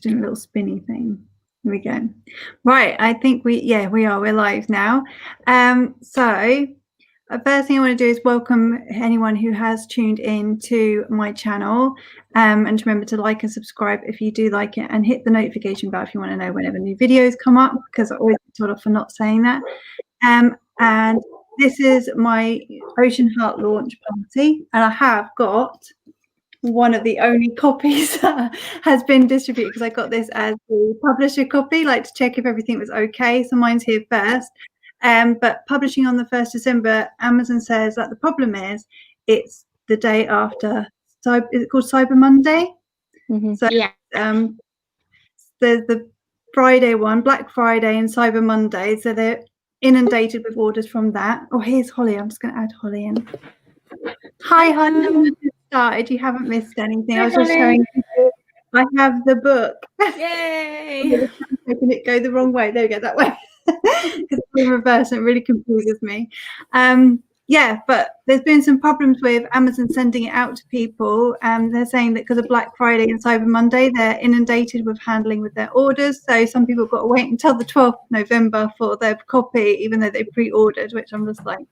doing a little spinny thing. Here we go. Right, I think we're live now. So first thing I want to do is welcome anyone who has tuned in to my channel, and remember to like and subscribe if you do like it, and hit the notification bell if you want to know whenever new videos come up, because I always get told off for not saying that. And this is my Ocean Heart launch party, and I have got one of the only copies that has been distributed, because I got this as the publisher copy, like to check if everything was okay. So mine's here first. But publishing on the 1st December, Amazon says that the problem is it's the day after. So is it called Cyber Monday? Mm-hmm. So yeah. There's the Friday one, Black Friday and Cyber Monday. So they're inundated with orders from that. Oh, here's Holly. I'm just going to add Holly in. Hi, Holly. Started. You haven't missed anything. I was just showing you. I have the book. Yay! Making it go the wrong way. There we go, that way. Because it's in reverse and it really confuses me. Yeah, but there's been some problems with Amazon sending it out to people. They're saying that because of Black Friday and Cyber Monday, they're inundated with handling with their orders. So some people have got to wait until the 12th of November for their copy, even though they pre-ordered, which I'm just like,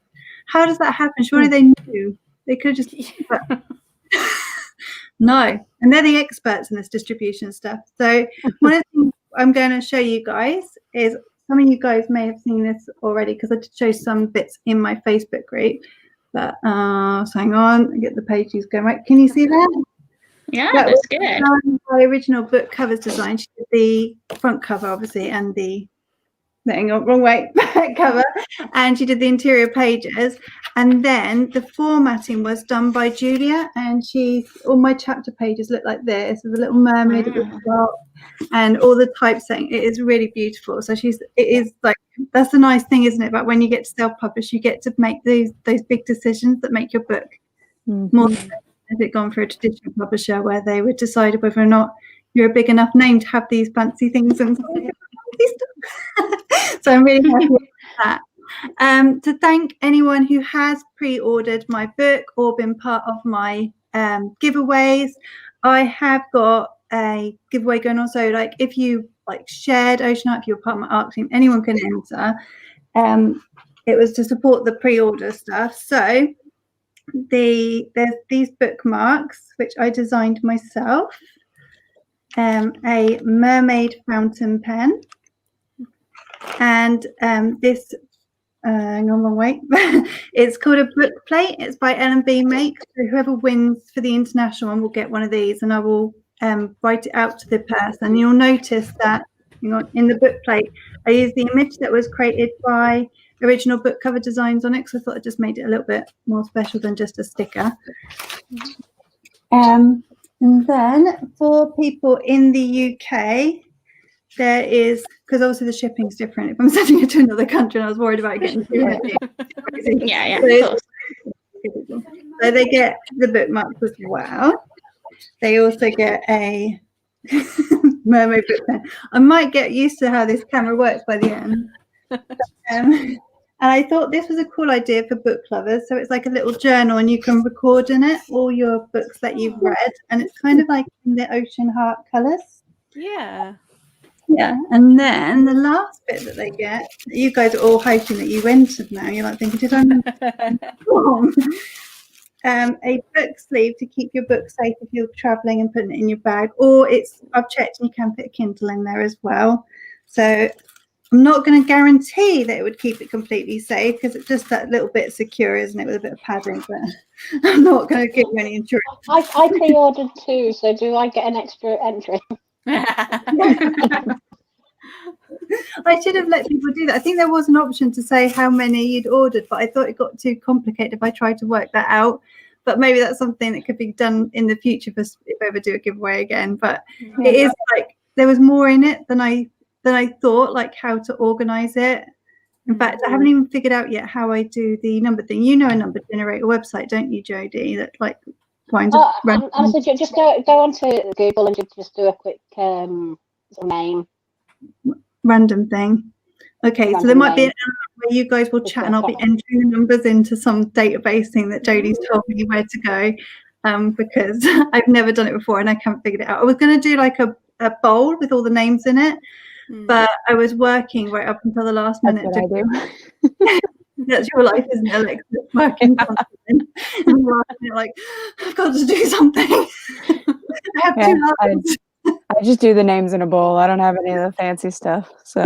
how does that happen? Surely they knew. They could just... No, and they're the experts in this distribution stuff. So one of the things I'm going to show you guys is, some of you guys may have seen this already because I did show some bits in my Facebook group. But so hang on, I get the pages going right. Can you see that? Yeah, that's good. My original book covers design. She did the front cover, obviously, and the wrong way back cover, and she did the interior pages, and then the formatting was done by Julia, and all my chapter pages look like this with a little mermaid at the top and all the typesetting. It is really beautiful. So it is like, that's the nice thing, isn't it, but when you get to self-publish, you get to make those big decisions that make your book more than if it gone for a traditional publisher where they would decide whether or not you're a big enough name to have these fancy things and so I'm really happy with that. To thank anyone who has pre-ordered my book or been part of my giveaways. I have got a giveaway going on. So like if you shared Ocean Heart, if you're part of my art team, anyone can enter. It was to support the pre-order stuff. So there's these bookmarks which I designed myself. A mermaid fountain pen. And this, hang on one way, it's called a book plate. It's by L&B Makes. So whoever wins for the international one will get one of these, and I will write it out to the person. You'll notice that in the book plate, I used the image that was created by Original Book Cover Designs on it, because I thought it just made it a little bit more special than just a sticker. And then for people in the UK, there is, because obviously the shipping's different. If I'm sending it to another country and I was worried about getting yeah, so they get the bookmarks as well. They also get a mermaid book pen. I might get used to how this camera works by the end. And I thought this was a cool idea for book lovers. So it's like a little journal, and you can record in it all your books that you've read, and it's kind of like in the Ocean Heart colours. Yeah, and then the last bit that they get, you guys are all hoping that you entered now. You're like thinking, did I wrong? A book sleeve to keep your book safe if you're traveling and putting it in your bag, or I've checked and you can put a Kindle in there as well. So I'm not going to guarantee that it would keep it completely safe, because it's just that little bit secure, isn't it, with a bit of padding, but I'm not going to give you any insurance. I pre-ordered too, so do I get an extra entry? I should have let people do that. I think there was an option to say how many you'd ordered, but I thought it got too complicated if I tried to work that out. But maybe that's something that could be done in the future if I ever do a giveaway again. But it is like there was more in it than I thought, like how to organize it. In fact, I haven't even figured out yet how I do the number thing. You know, a number generator website, don't you, Jodie? That like finds honestly, just go onto Google and just do a quick name. Random thing. Okay, so there might be an app where you guys will chat and I'll be entering the numbers into some database thing that Jodie's told me where to go, because I've never done it before and I haven't figured it out. I was going to do like a a bowl with all the names in it. But I was working right up until the last minute. That's what I do. That's your life, isn't it, Alex? Working constantly. And you're like, I've got to do something. I have two lines. I just do the names in a bowl. I don't have any of the fancy stuff. So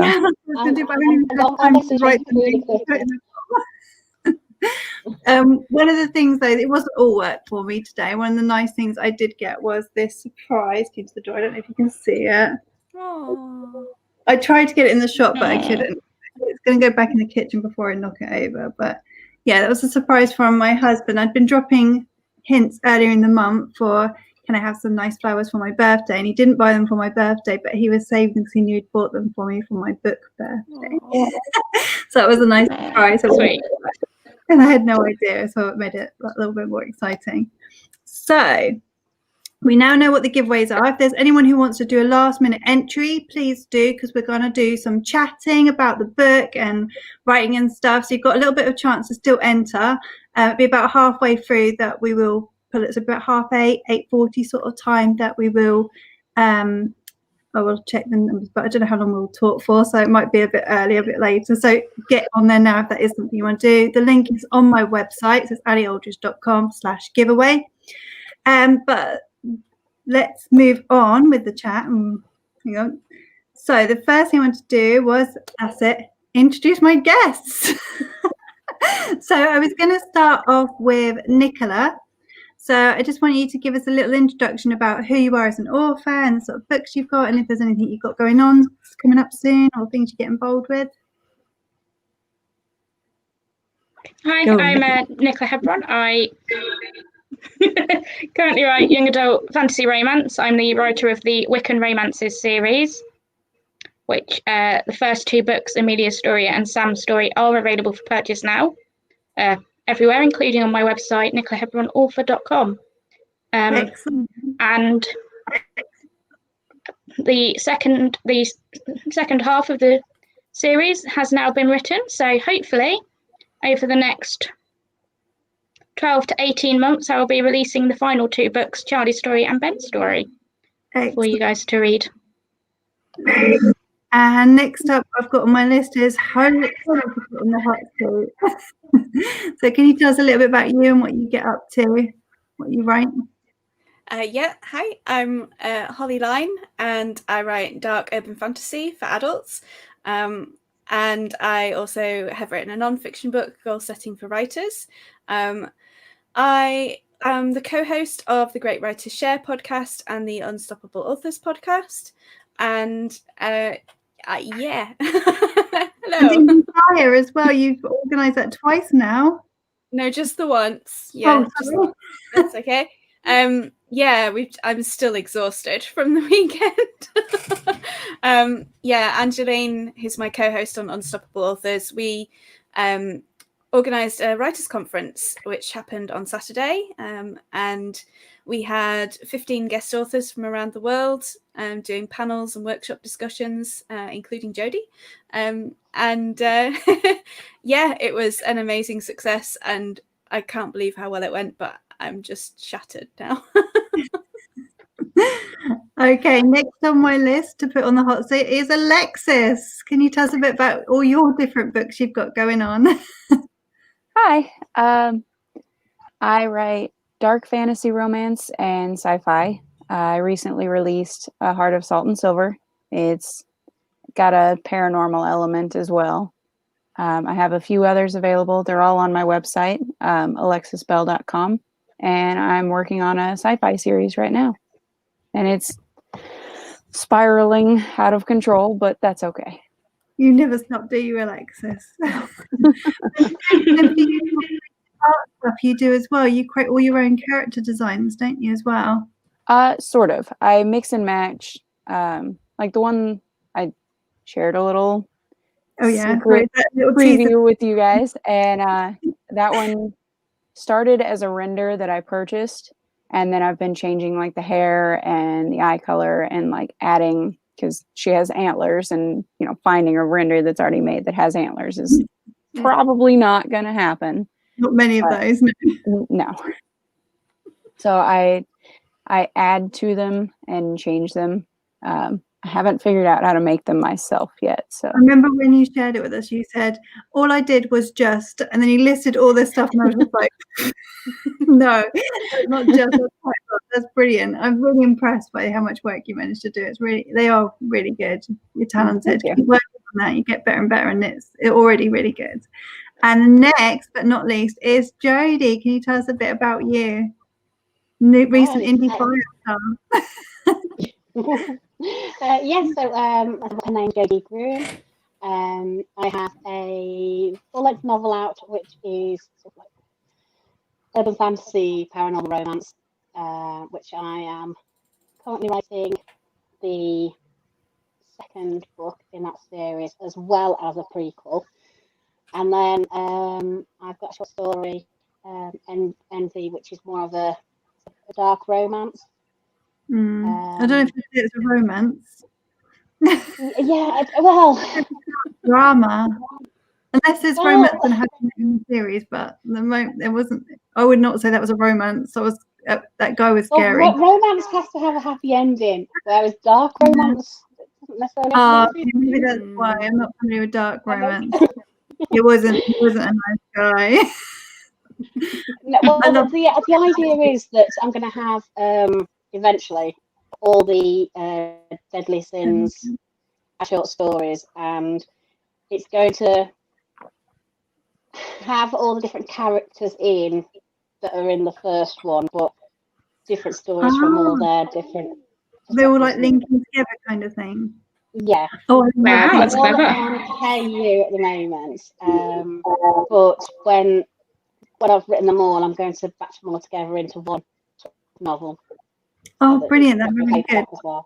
one of the things, though, it wasn't all work for me today. One of the nice things I did get was this surprise. Keeps the door. I don't know if you can see it. Oh. I tried to get it in the shop, but I couldn't. It's going to go back in the kitchen before I knock it over. But yeah, that was a surprise from my husband. I'd been dropping hints earlier in the month for, can I have some nice flowers for my birthday? And he didn't buy them for my birthday, but he was saving because he knew he'd bought them for me for my book birthday. So it was a nice surprise. Sweet. And I had no idea, so it made it a little bit more exciting. So we now know what the giveaways are. If there's anyone who wants to do a last minute entry, please do, because we're going to do some chatting about the book and writing and stuff. So you've got a little bit of chance to still enter. It'll be about halfway through that we will pull it. It's about 8:40 sort of time that we will, I will check the numbers, but I don't know how long we'll talk for. So it might be a bit early, a bit later. So get on there now if that is something you want to do. The link is on my website. So it's alialdridge.com/giveaway. But let's move on with the chat. Hang on. So the first thing I wanted to do was, introduce my guests. So I was going to start off with Nicola. So I just want you to give us a little introduction about who you are as an author and the sort of books you've got, and if there's anything you've got going on coming up soon or things you get involved with. Hi, I'm Nicola Hebron. I currently write young adult fantasy romance. I'm the writer of the Wiccan Romances series, which the first two books, Amelia's Story and Sam's Story, are available for purchase now everywhere, including on my website, nicolahebronauthor.com. And the second half of the series has now been written, so hopefully over the next 12 to 18 months I will be releasing the final two books, Charlie's Story and Ben's Story, for you guys to read. And next up I've got on my list is Harriet on the hot seat. So can you tell us a little bit about you and what you get up to, what you write? Hi, I'm Holly Lyne, and I write dark urban fantasy for adults. And I also have written a non-fiction book, Goal Setting for Writers. I am the co-host of the Great Writers Share podcast and the Unstoppable Authors podcast. And yeah. Hello. And Fire as well. You've organised that twice now. No, just the once. Yeah, that's okay. Yeah, I'm still exhausted from the weekend. Angeline, who's my co-host on Unstoppable Authors, we organised a writers' conference which happened on Saturday, and we had 15 guest authors from around the world doing panels and workshop discussions, including Jodie. It was an amazing success, and I can't believe how well it went, but I'm just shattered now. Okay, next on my list to put on the hot seat is Alexis. Can you tell us a bit about all your different books you've got going on? Hi, I write dark fantasy romance and sci-fi. I recently released A Heart of Salt and Silver. It's got a paranormal element as well. I have a few others available. They're all on my website, alexisbell.com. And I'm working on a sci-fi series right now. And it's spiraling out of control, but that's okay. You never stop, do you, Alexis? Stuff you do as well. You create all your own character designs, don't you, as well? Sort of. I mix and match. Like the one I shared a little secret preview with you guys, and that one started as a render that I purchased, and then I've been changing like the hair and the eye color and like adding, because she has antlers, and finding a render that's already made that has antlers is probably not gonna happen. Not many of those. No. So I add to them and change them I haven't figured out how to make them myself yet. So I remember when you shared it with us, you said, all I did was just, and then you listed all this stuff, and I was just like, no, that's not just, that's brilliant. I'm really impressed by how much work you managed to do. It's really, they are really good. You're talented. Thank you. Keep working on that, you get better and better, and it's already really good. And next, but not least, is Jodie. Can you tell us a bit about you? Recent indie fire star. Yes, so my name's J D Groom. I have a full-length novel out, which is sort of like urban fantasy, paranormal romance, which I am currently writing the second book in that series, as well as a prequel. And then I've got a short story, Envy, which is more of a dark romance. I don't know if it's a romance. Yeah, well, Drama. Unless there's romance and happy in the series, but there wasn't. I would not say that was a romance. I was that guy was scary. Well, romance has to have a happy ending, whereas dark romance doesn't necessarily. Maybe that's why I'm not familiar with dark romance. He wasn't a nice guy. No, well, the idea is that I'm going to have eventually all the Deadly Sins short stories, and it's going to have all the different characters in that are in the first one, but different stories from all their different. They all like linking together, kind of thing. Yeah. Oh, wow, that's clever. On KU at the moment, but when I've written them all, I'm going to batch them all together into one novel. Oh, brilliant! That's really good. As well.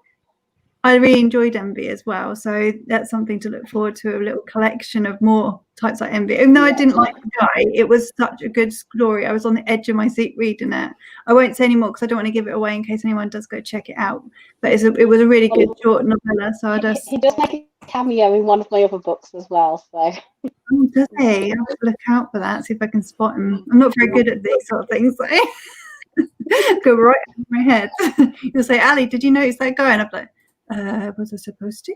I really enjoyed Envy as well, so that's something to look forward to, a little collection of more types like Envy. Even though I didn't like the guy, it was such a good story. I was on the edge of my seat reading it. I won't say any more because I don't want to give it away in case anyone does go check it out. But it was a really good short novella. So he does make a cameo in one of my other books as well. So does he? I'll have to look out for that. See if I can spot him. I'm not very good at these sort of things. So. Go right in my head. You'll say, Ali, did you notice that guy? And I'm like, was I supposed to?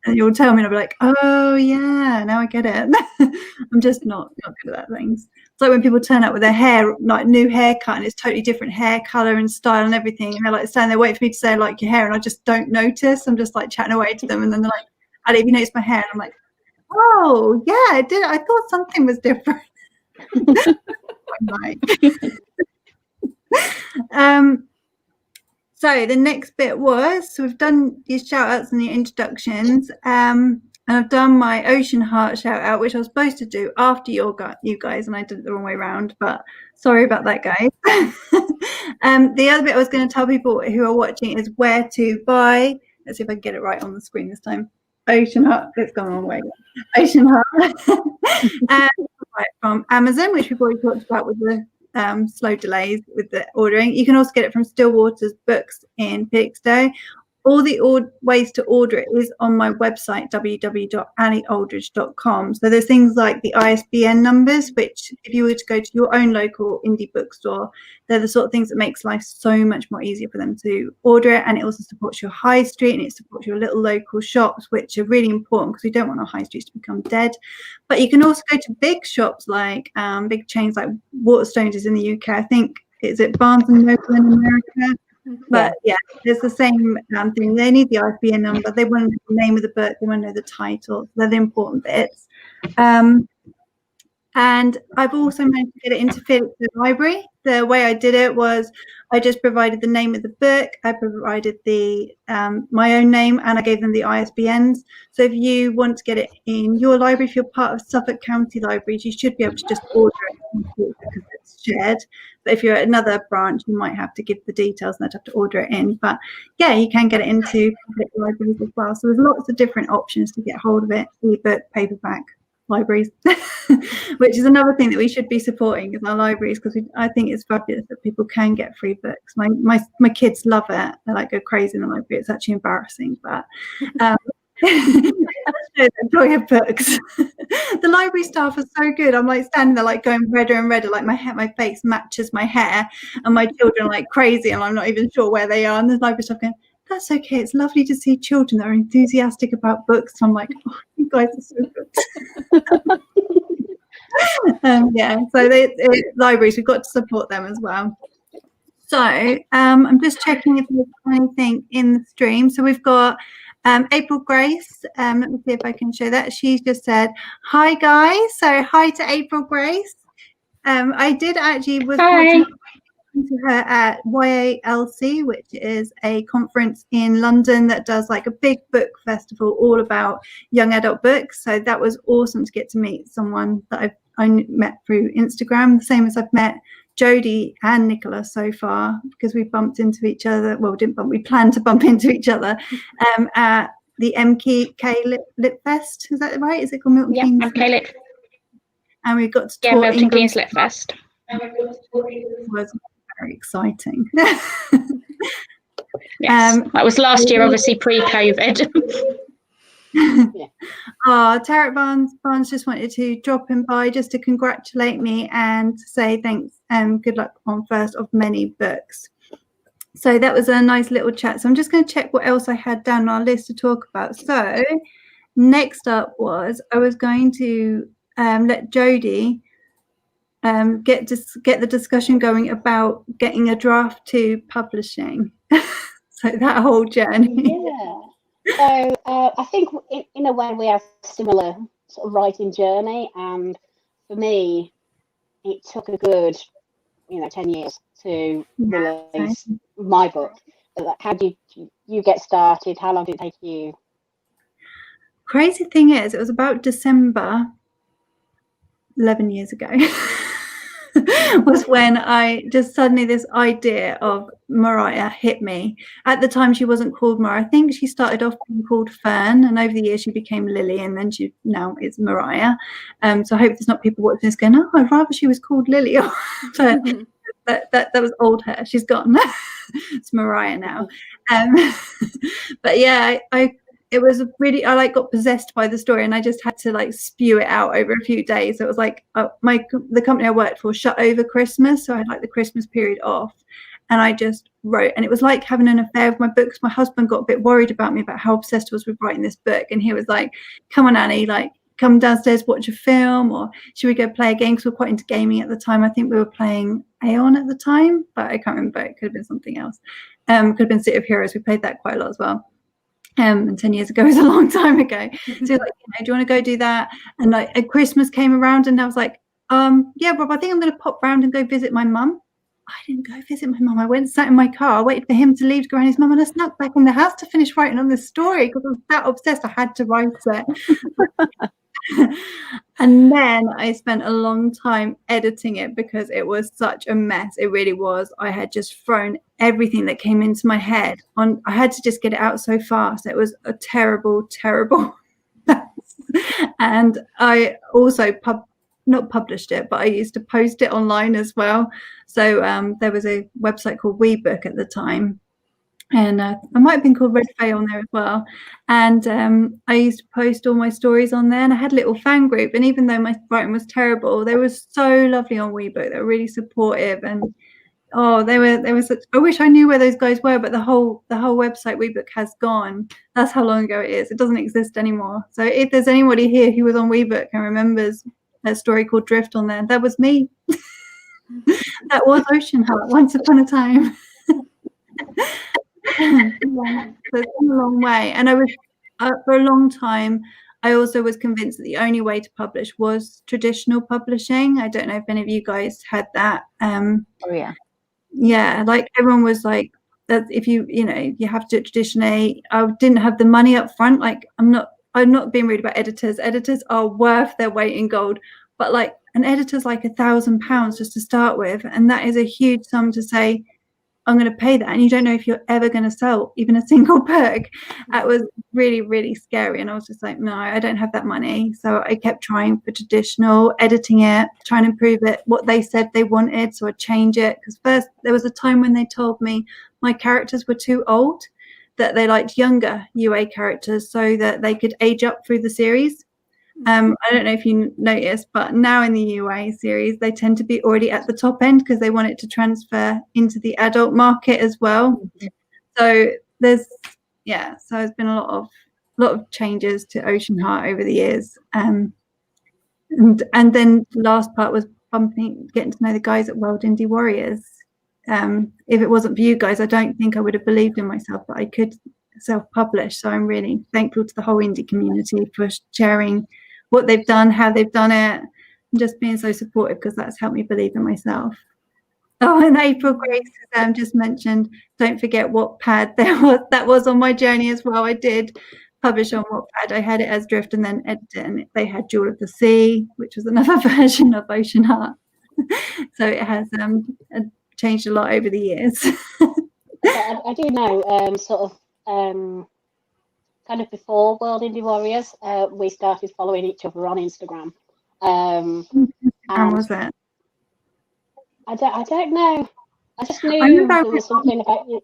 And you'll tell me, and I'll be like, oh yeah, now I get it. I'm just not good at that things. It's like when people turn up with their hair, like new haircut, and it's totally different hair color and style and everything, and they're like standing there waiting for me to say, like, your hair, and I just don't notice. I'm just like chatting away to them, and then they're like, Ali, have you noticed my hair? And I'm like, oh yeah, I did. I thought something was different. So the next bit was, so we've done your shout outs and your introductions, and I've done my Ocean Heart shout out, which I was supposed to do after you guys, and I did it the wrong way around, but sorry about that, guys. The other bit I was going to tell people who are watching is where to buy, let's see if I can get it right on the screen this time. Ocean Heart, it's gone the wrong way. Ocean Heart. From Amazon, which we've already talked about with the slow delays with the ordering. You can also get it from Stillwater's Books in Pixdo. All the ways to order it is on my website, www.alliealdridge.com. So there's things like the ISBN numbers, which if you were to go to your own local indie bookstore, they're the sort of things that makes life so much more easier for them to order it. And it also supports your high street, and it supports your little local shops, which are really important because we don't want our high streets to become dead. But you can also go to big shops like big chains like Waterstones is in the UK. I think, is it Barnes and Noble in America? But yeah, there's the same thing. They need the ISBN number. They want to know the name of the book. They want to know the title. They're the important bits. And I've also managed to get it into Felix's library. The way I did it was I just provided the name of the book. I provided the my own name, and I gave them the ISBNs. So if you want to get it in your library, if you're part of Suffolk County Libraries, you should be able to just order it because it's shared. But if you're at another branch, you might have to give the details and they'd have to order it in. But yeah, you can get it into public libraries as well. So there's lots of different options to get hold of it, ebook, paperback, libraries, which is another thing that we should be supporting is our libraries, because I think it's fabulous that people can get free books. My kids love it. They like go crazy in the library. It's actually embarrassing, but The joy of books. The library staff are so good. I'm like standing there like going redder and redder, like my face matches my hair, and my children are like crazy, and I'm not even sure where they are. And the library staff going, "That's okay. It's lovely to see children that are enthusiastic about books." So I'm like, "Oh, you guys are so good." Yeah. So libraries, we've got to support them as well. So I'm just checking if there's anything in the stream. So we've got April Grace. Let me see if I can show that. She's just said, "Hi guys." So hi to April Grace. I did actually was Hi. to her at YALC, which is a conference in London that does like a big book festival all about young adult books. So that was awesome to get to meet someone that I met through Instagram, the same as I've met Jody and Nicola so far, because we bumped into each other. Well, didn't bump, we planned to bump into each other at the MK Lit Fest. Is that right? Is it called Milton Keynes? MK Lit. And we got to Yeah, tour Milton England. Keynes Lit Fest. It was very exciting. Yes, that was last year, obviously pre-COVID. Tarek Barnes just wanted to drop in by just to congratulate me and say thanks and good luck on first of many books. So that was a nice little chat. So I'm just going to check what else I had down on our list to talk about. So next up was I was going to let Jody get the discussion going about getting a draft to publishing. So that whole journey. Yeah. So I think in a way we have similar sort of writing journey, and for me, it took a good 10 years to release my book. How did you get started? How long did it take you? Crazy thing is, it was about December 11 years ago was when I just suddenly this idea of Mariah hit me. At the time she wasn't called Mariah. I think she started off being called Fern, and over the years she became Lily, and then she now is Mariah. So I hope there's not people watching this going, "Oh, I'd rather she was called Lily." But that was old her. She's gone. It's Mariah now. But yeah, it was really, I got possessed by the story, and I just had to spew it out over a few days. So it was like the company I worked for shut over Christmas, so I had the Christmas period off, and I just wrote, and it was like having an affair with my books. My husband got a bit worried about me about how obsessed I was with writing this book, and he was like, "Come on, Annie, come downstairs, watch a film, or should we go play a game?" Because we were quite into gaming at the time. I think we were playing Aeon at the time, but I can't remember. It could have been something else. Could have been City of Heroes. We played that quite a lot as well. And 10 years ago was a long time ago. So he was like, "Do you want to go do that?" And at Christmas came around, and I was like, "Yeah, Rob, I think I'm going to pop round and go visit my mum." I didn't go visit my mum. I went and sat in my car. I waited for him to leave to go around his mum, and I snuck back in the house to finish writing on this story because I was that obsessed. I had to write it. And then I spent a long time editing it because it was such a mess. It really was. I had just thrown everything that came into my head on. I had to just get it out so fast. It was a terrible, terrible mess. And I also not published it, but I used to post it online as well. So there was a website called WeBook at the time. And I might have been called Red Faye on there as well. And I used to post all my stories on there, and I had a little fan group. And even though my writing was terrible, they were so lovely on WeBook. They were really supportive, and they were such. I wish I knew where those guys were, but the whole website WeBook has gone. That's how long ago it is. It doesn't exist anymore. So if there's anybody here who was on WeBook and remembers a story called Drift on there, that was me. That was Ocean Heart once upon a time. Yeah, so it's been a long way. And I was for a long time I also was convinced that the only way to publish was traditional publishing. I don't know if any of you guys had that. Everyone was like that. If you have to do it traditionally. I didn't have the money up front. I'm not being rude about editors. Editors are worth their weight in gold, but an editor's £1,000 just to start with, and that is a huge sum to say, I'm going to pay that, and you don't know if you're ever going to sell even a single book. That was really, really scary, and I was just like, no, I don't have that money. So I kept trying for traditional, editing it, trying to improve it, what they said they wanted, so I'd change it. Because first there was a time when they told me my characters were too old, that they liked younger UA characters so that they could age up through the series. I don't know if you noticed, but now in the UA series, they tend to be already at the top end because they want it to transfer into the adult market as well. So there's been a lot of changes to Ocean Heart over the years. And then the last part was getting to know the guys at World Indie Warriors. If it wasn't for you guys, I don't think I would have believed in myself that I could self-publish. So I'm really thankful to the whole indie community for sharing what they've done, how they've done it, and just being so supportive, because that's helped me believe in myself. Oh, and April Grace just mentioned, don't forget Wattpad. That was on my journey as well. I did publish on Wattpad. I had it as Drift and then edit it, and they had Jewel of the Sea, which was another version of Ocean Heart. So it has changed a lot over the years. I do know, kind of before World Indie Warriors, we started following each other on Instagram. How was that? I don't know. I just knew there was something about you.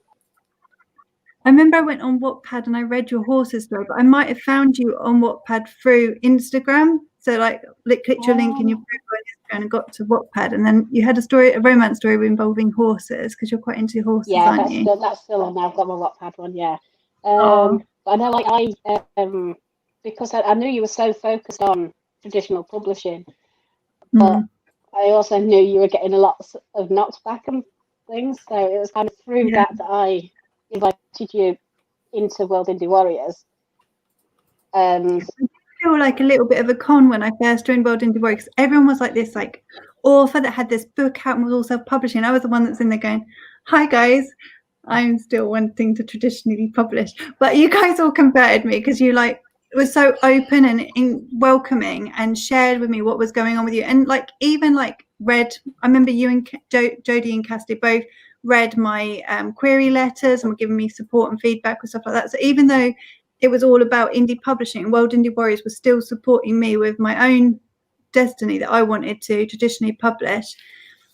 I remember I went on Wattpad and I read your horses story, but I might have found you on Wattpad through Instagram. So clicked your link in your profile on Instagram and got to Wattpad, and then you had a romance story involving horses, because you're quite into horses, aren't you? That's still on now. I've got my Wattpad one, yeah. But I know, because I knew you were so focused on traditional publishing, but I also knew you were getting a lot of knockback and things, so it was kind of through that I invited you into World Indie Warriors. I feel like a little bit of a con when I first joined World Indie Warriors. Everyone was like this author that had this book out and was all self-publishing. I was the one that's in there going, hi guys, I'm still wanting to traditionally publish. But you guys all converted me, because you were so open and welcoming and shared with me what was going on with you. And even read, I remember you and Jodie and Cassidy both read my query letters and were giving me support and feedback and stuff like that. So even though it was all about indie publishing, World Indie Warriors was still supporting me with my own destiny that I wanted to traditionally publish.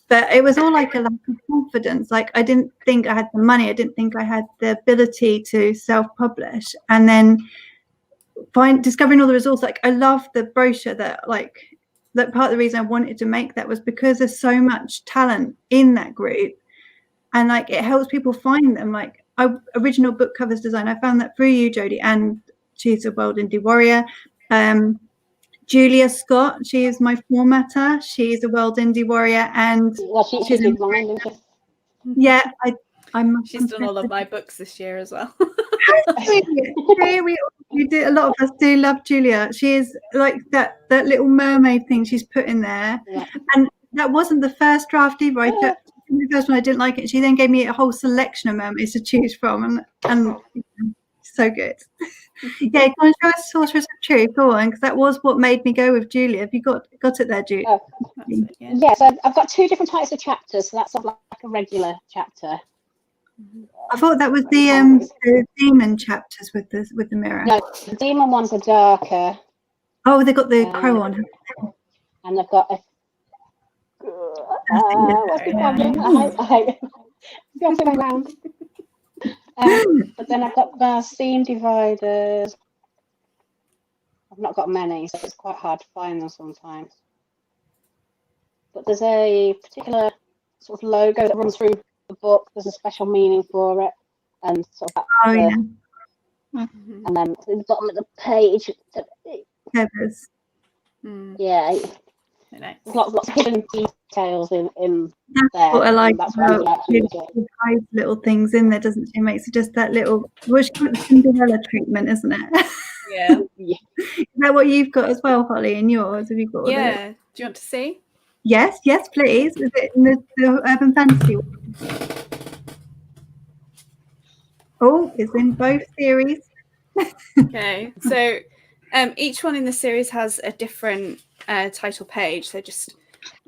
But it was all like a lack of confidence. I didn't think I had the money. I didn't think I had the ability to self-publish. And then discovering all the resources. I love the brochure that part of the reason I wanted to make that was because there's so much talent in that group, and it helps people find them. Original book covers design, I found that through you, Jodie, and she's a World Indie Warrior. Julia Scott, she is my formatter. She's a World Indie Warrior, and she's in mine. Yeah, she's done all of my books this year as well. We did. A lot of us do love Julia. She is that little mermaid thing she's put in there, and that wasn't the first draft either. The first one I didn't like it. She then gave me a whole selection of mermaids to choose from, and so good. Yeah, go and show us Sorceress of Truth. Go on, because that was what made me go with Julia. Have you got it there, Julie? Yes, I've got two different types of chapters, so that's like a regular chapter. I thought that was the demon chapters with the mirror. No, the demon ones are darker. Oh, they got the crow on. And they've got what's the problem? I jumping around. But then I've got the scene dividers. I've not got many, so it's quite hard to find them sometimes. But there's a particular sort of logo that runs through the book. There's a special meaning for it, and sort of and then at the bottom of the page, feathers. Yeah, nice. There's lots of hidden details in that's there. What I like about hides little things in there, doesn't she? It makes it just that little, well, she got the Cinderella treatment, isn't it? Yeah. Is that what you've got as well, Holly, in yours? Have you got? Yeah. Do you want to see? Yes, please. Is it in the urban fantasy one? Oh, it's in both series. Okay, so each one in the series has a different title page. So just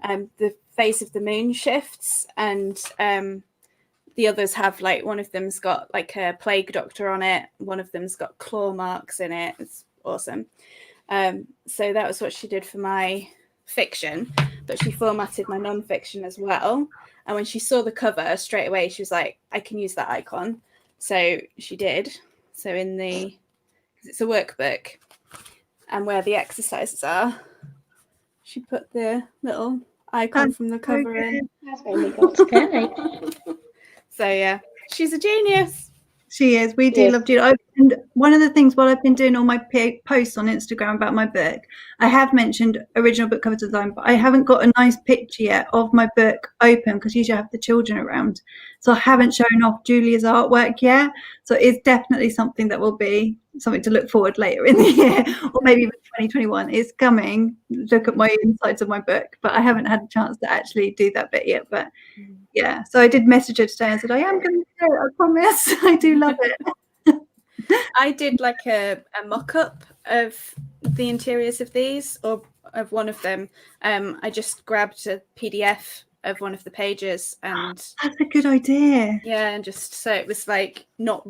the face of the moon shifts, and the others have one of them's got a plague doctor on it. One of them's got claw marks in it. It's awesome. So that was what she did for my fiction, but she formatted my non-fiction as well. And when she saw the cover straight away, she was like, I can use that icon. So she did. So in the, because it's a workbook, and where the exercises are, she put the little icon from the cover in. That's really good. Okay. So yeah, she's a genius. She is. We do Yes. love Julie. And one of the things while I've been doing all my posts on Instagram about my book, I have mentioned original book cover design, but I haven't got a nice picture yet of my book open because usually I have the children around. So I haven't shown off Julia's artwork yet. So it's definitely something that will be something to look forward later in the year, or maybe even 2021. It's coming. Look at my insides of my book, but I haven't had a chance to actually do that bit yet. But yeah, so I did message her today and said, I am going to do it, I promise. I do love it. I did like a mock-up of the interiors of these, or of one of them. I just grabbed a PDF of one of the pages, and That's a good idea. yeah, and just so it was like not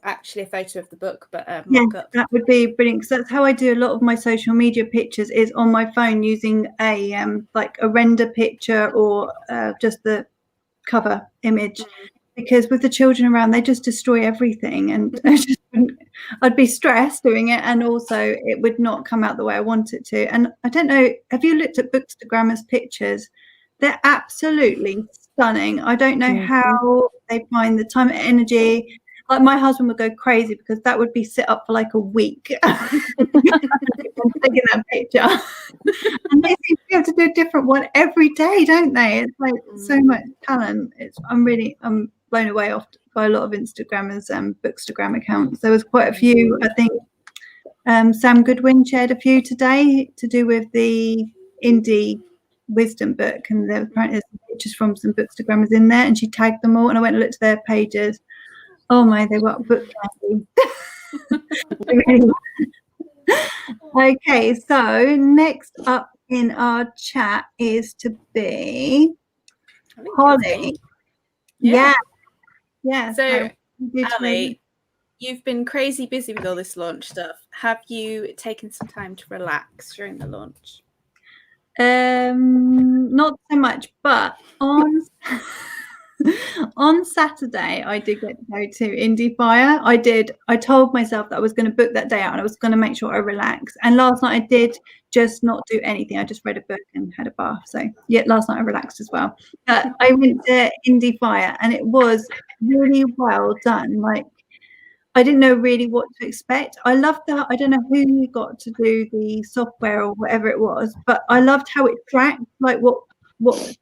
actually a photo of the book, but a Yeah, mock-up. that would be brilliant, because that's how I do a lot of my social media pictures, is on my phone using a like a render picture or just the cover image. Because with the children around, they just destroy everything, and I'd be stressed doing it, and also it would not come out the way I want it to. And I don't know, have you looked at Bookstagrammer's pictures? They're absolutely stunning. I don't know how they find the time and energy. Like my husband would go crazy because that would be sit up for like a week taking that picture. And they seem to be able to do a different one every day, don't they? It's like so much talent. I'm blown away by a lot of Instagrammers and Bookstagram accounts. There was quite a few, I think. Sam Goodwin shared a few today to do with the indie wisdom book, and there apparently there's some pictures from some Bookstagrammers in there, and she tagged them all, and I went and looked at their pages. Oh my, they were book candy. Okay, so next up in our chat is to be Holly. Yeah. So Ali, you've been crazy busy with all this launch stuff. Have you taken some time to relax during the launch? Not so much, but on Saturday I did get to go to Indie Fire. I told myself that I was going to book that day out, and I was going to make sure I relax. And last night I did just not do anything. I just read a book and had a bath. So yeah, last night I relaxed as well. But I went to Indie Fire, and it was really well done. Like, I didn't know really what to expect. I loved that. I don't know who got to do the software or whatever it was, but I loved how it tracked like what watched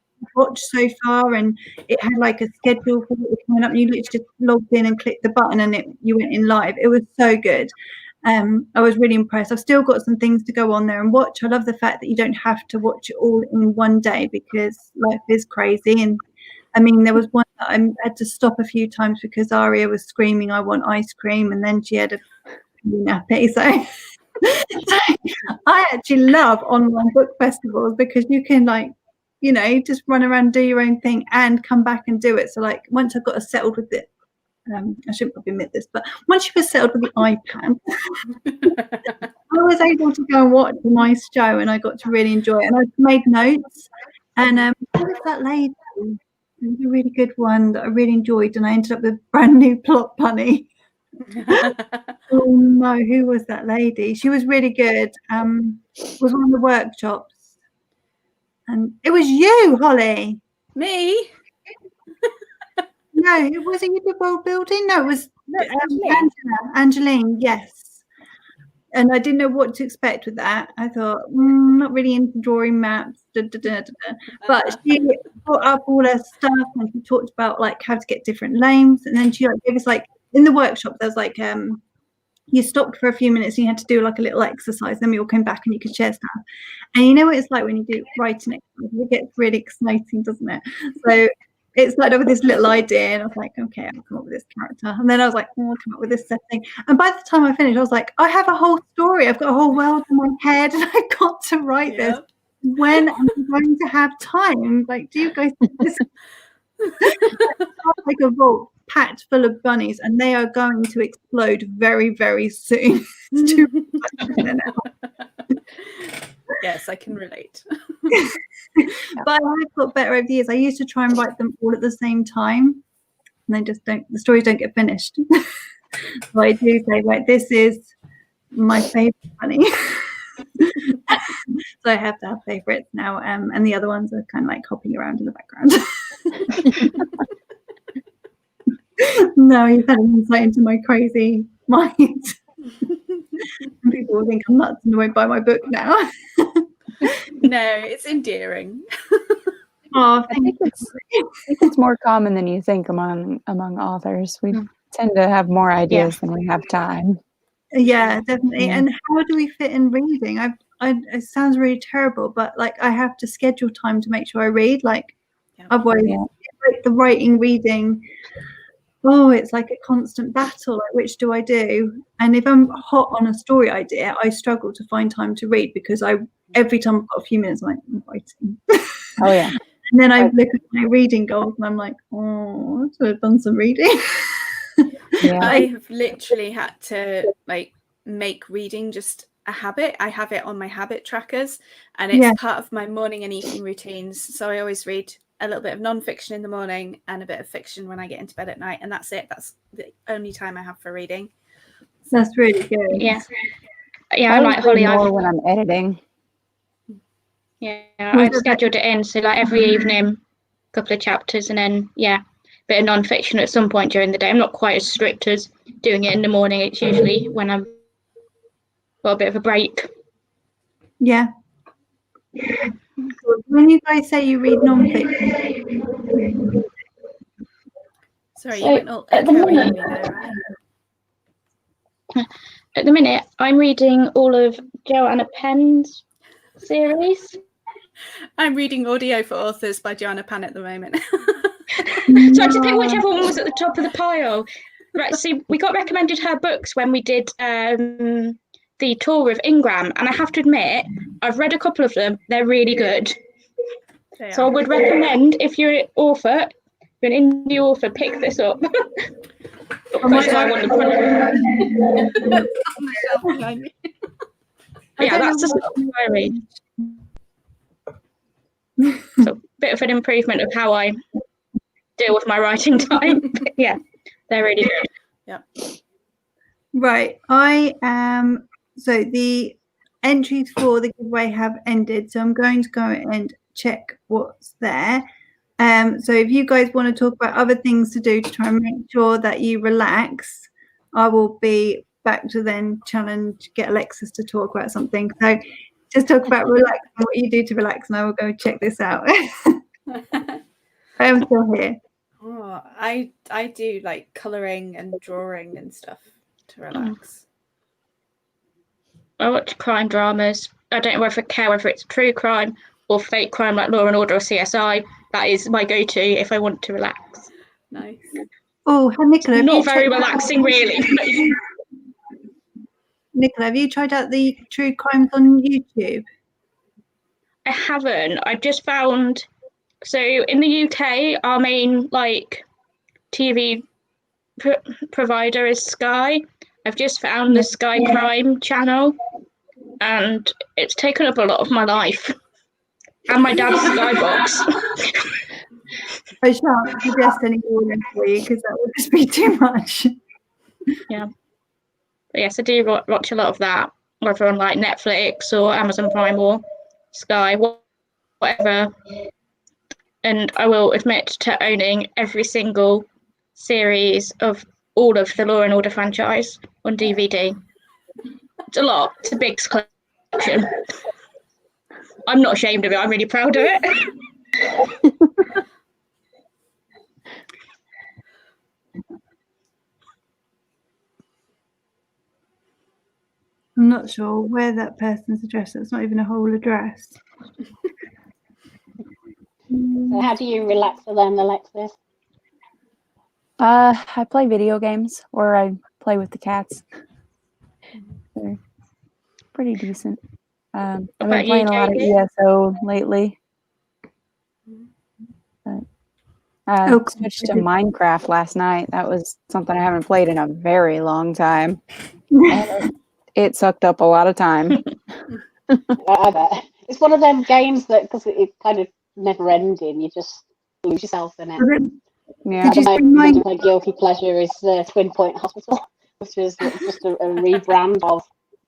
so far, and it had like a schedule for what was coming up. You literally just logged in and clicked the button, and you went in live. It was so good. I was really impressed. I've still got some things to go on there and watch. I love the fact that you don't have to watch it all in one day, because life is crazy. And I mean, there was one that I had to stop a few times because Aria was screaming, I want ice cream, and then she had a nappy. So I actually love online book festivals, because you can, like, you know, just run around, do your own thing, and come back and do it. So like, once I got settled with it, I shouldn't probably admit this, but once you were settled with the iPad, I was able to go and watch a nice show, and I got to really enjoy it. And I made notes, and what was that lady? It was a really good one that I really enjoyed, and I ended up with a brand new plot bunny. Oh no, who was that lady? She was really good. It was one of the workshops, and it was you, Holly. Me? No, it wasn't. You did world building. No, it was Angeline. Yes. And I didn't know what to expect with that. I thought, not really into drawing maps. But she brought up all her stuff, and she talked about like how to get different names. And then she like gave us, like, in the workshop, there was like you stopped for a few minutes and you had to do like a little exercise. Then we all came back and you could share stuff. And you know what it's like when you do writing exercises? It gets really exciting, doesn't it? So it started with this little idea, and I was like, okay, I'll come up with this character. And then I was like, I'll come up with this setting. And by the time I finished, I was like, I have a whole story. I've got a whole world in my head, and I've got to write this. When am I going to have time? Like, do you guys think this? Like a vault packed full of bunnies, and they are going to explode very, very soon. Yes, I can relate. But I've got better over the years. I used to try and write them all at the same time, and they just don't. The stories don't get finished. So I do say, right, this is my favorite bunny. So I have to have favorites now, and the other ones are kind of like hopping around in the background. No, you've had an insight into my crazy mind. And people will think I'm nuts and won't buy my book now. No, it's endearing. Oh, I think it's more common than you think among authors. We tend to have more ideas than we have time. Yeah, definitely. Yeah. And how do we fit in reading? It sounds really terrible, but like I have to schedule time to make sure I read. Like otherwise, like the writing, reading. Oh, it's like a constant battle. Like, which do I do? And if I'm hot on a story idea, I struggle to find time to read because every time I've got a few minutes, I'm like, I'm writing. Oh yeah. And then I look at my reading goals and I'm like, oh, I should have done some reading. Yeah. I have literally had to like make reading just a habit. I have it on my habit trackers, and it's part of my morning and evening routines. So I always read a little bit of non-fiction in the morning and a bit of fiction when I get into bed at night, and that's it. That's the only time I have for reading. That's really good. Yeah, I'm like Holly. More when I'm editing. I've scheduled it in, so like every evening, a couple of chapters, and then bit of non-fiction at some point during the day. I'm not quite as strict as doing it in the morning. It's usually when I've got a bit of a break. Yeah. When you guys say you read non-fiction, sorry, you went all echoey on me there. At the minute, I'm reading all of Joanna Penn's series. I'm reading Audio for Authors by Joanna Penn at the moment. So I had to pick whichever one was at the top of the pile. Right, see, we got recommended her books when we did the tour of Ingram, and I have to admit, I've read a couple of them. They're really good. So I would recommend, if you're an author, you're an indie author, pick this up. Yeah, that's the stuff I read. So a bit of an improvement of how I deal with my writing time. But yeah, they're really good. Yeah. Right. I am. So the entries for the giveaway have ended. So I'm going to go and check what's there. So if you guys want to talk about other things to do to try and make sure that you relax, I will be back to then get Alexis to talk about something. So just talk about relaxing, what you do to relax, and I will go check this out. I'm still here. Oh, I do like colouring and drawing and stuff to relax. I watch crime dramas. I don't care whether it's true crime or fake crime like Law and Order or CSI. That is my go-to if I want to relax. Nice. Oh, Nicola, not very relaxing, really. Nicola, have you tried out the true crimes on YouTube? I haven't. I just found. So in the UK, our main TV provider is Sky. I've just found the Sky Crime channel, and it's taken up a lot of my life. And my dad's Sky box. I shan't suggest any more for you because that would just be too much. Yeah. But yes, I do watch a lot of that, whether on like Netflix or Amazon Prime or Sky, whatever. And I will admit to owning every single series of all of the Law and Order franchise on DVD. It's a lot. It's a big collection. I'm not ashamed of it. I'm really proud of it. I'm not sure where that person's address is. It's not even a whole address. So how do you relax for them, Alexis? I play video games, or I play with the cats. They're pretty decent. I've been playing a lot of ESO lately. But I switched to Minecraft last night. That was something I haven't played in a very long time. It sucked up a lot of time. I bet. It's one of them games that, because it's kind of never ending, you just lose yourself in it. Yeah. Did you My guilty pleasure is Twin Point Hospital, which is just a rebrand of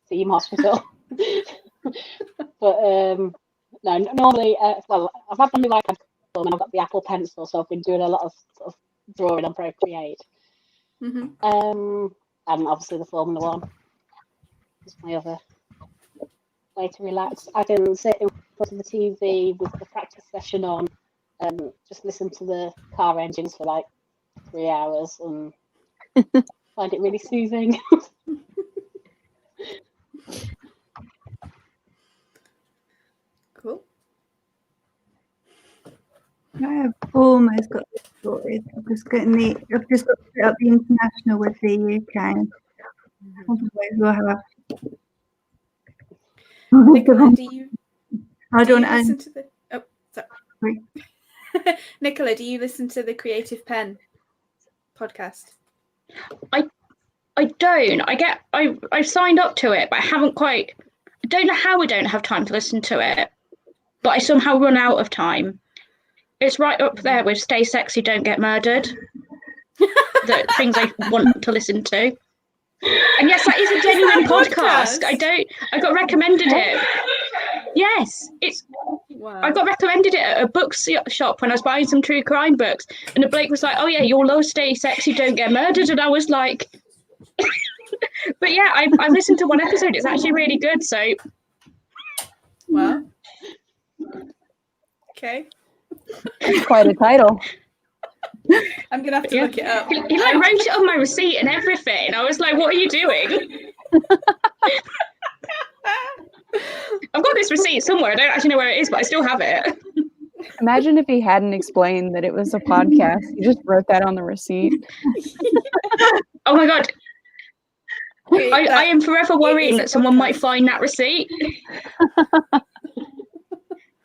Theme Hospital. But no, normally, well, I've had the new iPad and I've got the Apple Pencil, so I've been doing a lot of sort of drawing on Procreate. And obviously the Formula One is my other way to relax. I can sit in front of the TV with the practice session on, just listen to the car engines for like 3 hours and find it really soothing. Cool. I've almost got the stories. I've just got to put up the international with the UK. Otherwise we'll have. Nicola, do you listen to the? Oh, sorry. Nicola, do you listen to the Creative Pen podcast? I don't. I've signed up to it, but I haven't quite. I don't know how I don't have time to listen to it, but I somehow run out of time. It's right up there with "Stay Sexy, Don't Get Murdered." The things I want to listen to. And yes, that is a genuine podcast. I got recommended it. Yes, it's. Wow. I got recommended it at a bookshop when I was buying some true crime books, and the bloke was like, "Oh yeah, you'll love Stay Sexy, Don't Get Murdered," and I was like, "But yeah, I've listened to one episode. It's actually really good." So, wow. Okay. Quite a title. I'm gonna have to look it up. He like wrote it on my receipt and everything. I was like, "What are you doing?" I've got this receipt somewhere. I don't actually know where it is, but I still have it. Imagine if he hadn't explained that it was a podcast. He just wrote that on the receipt. Oh my god. I am forever worrying that someone might find that receipt.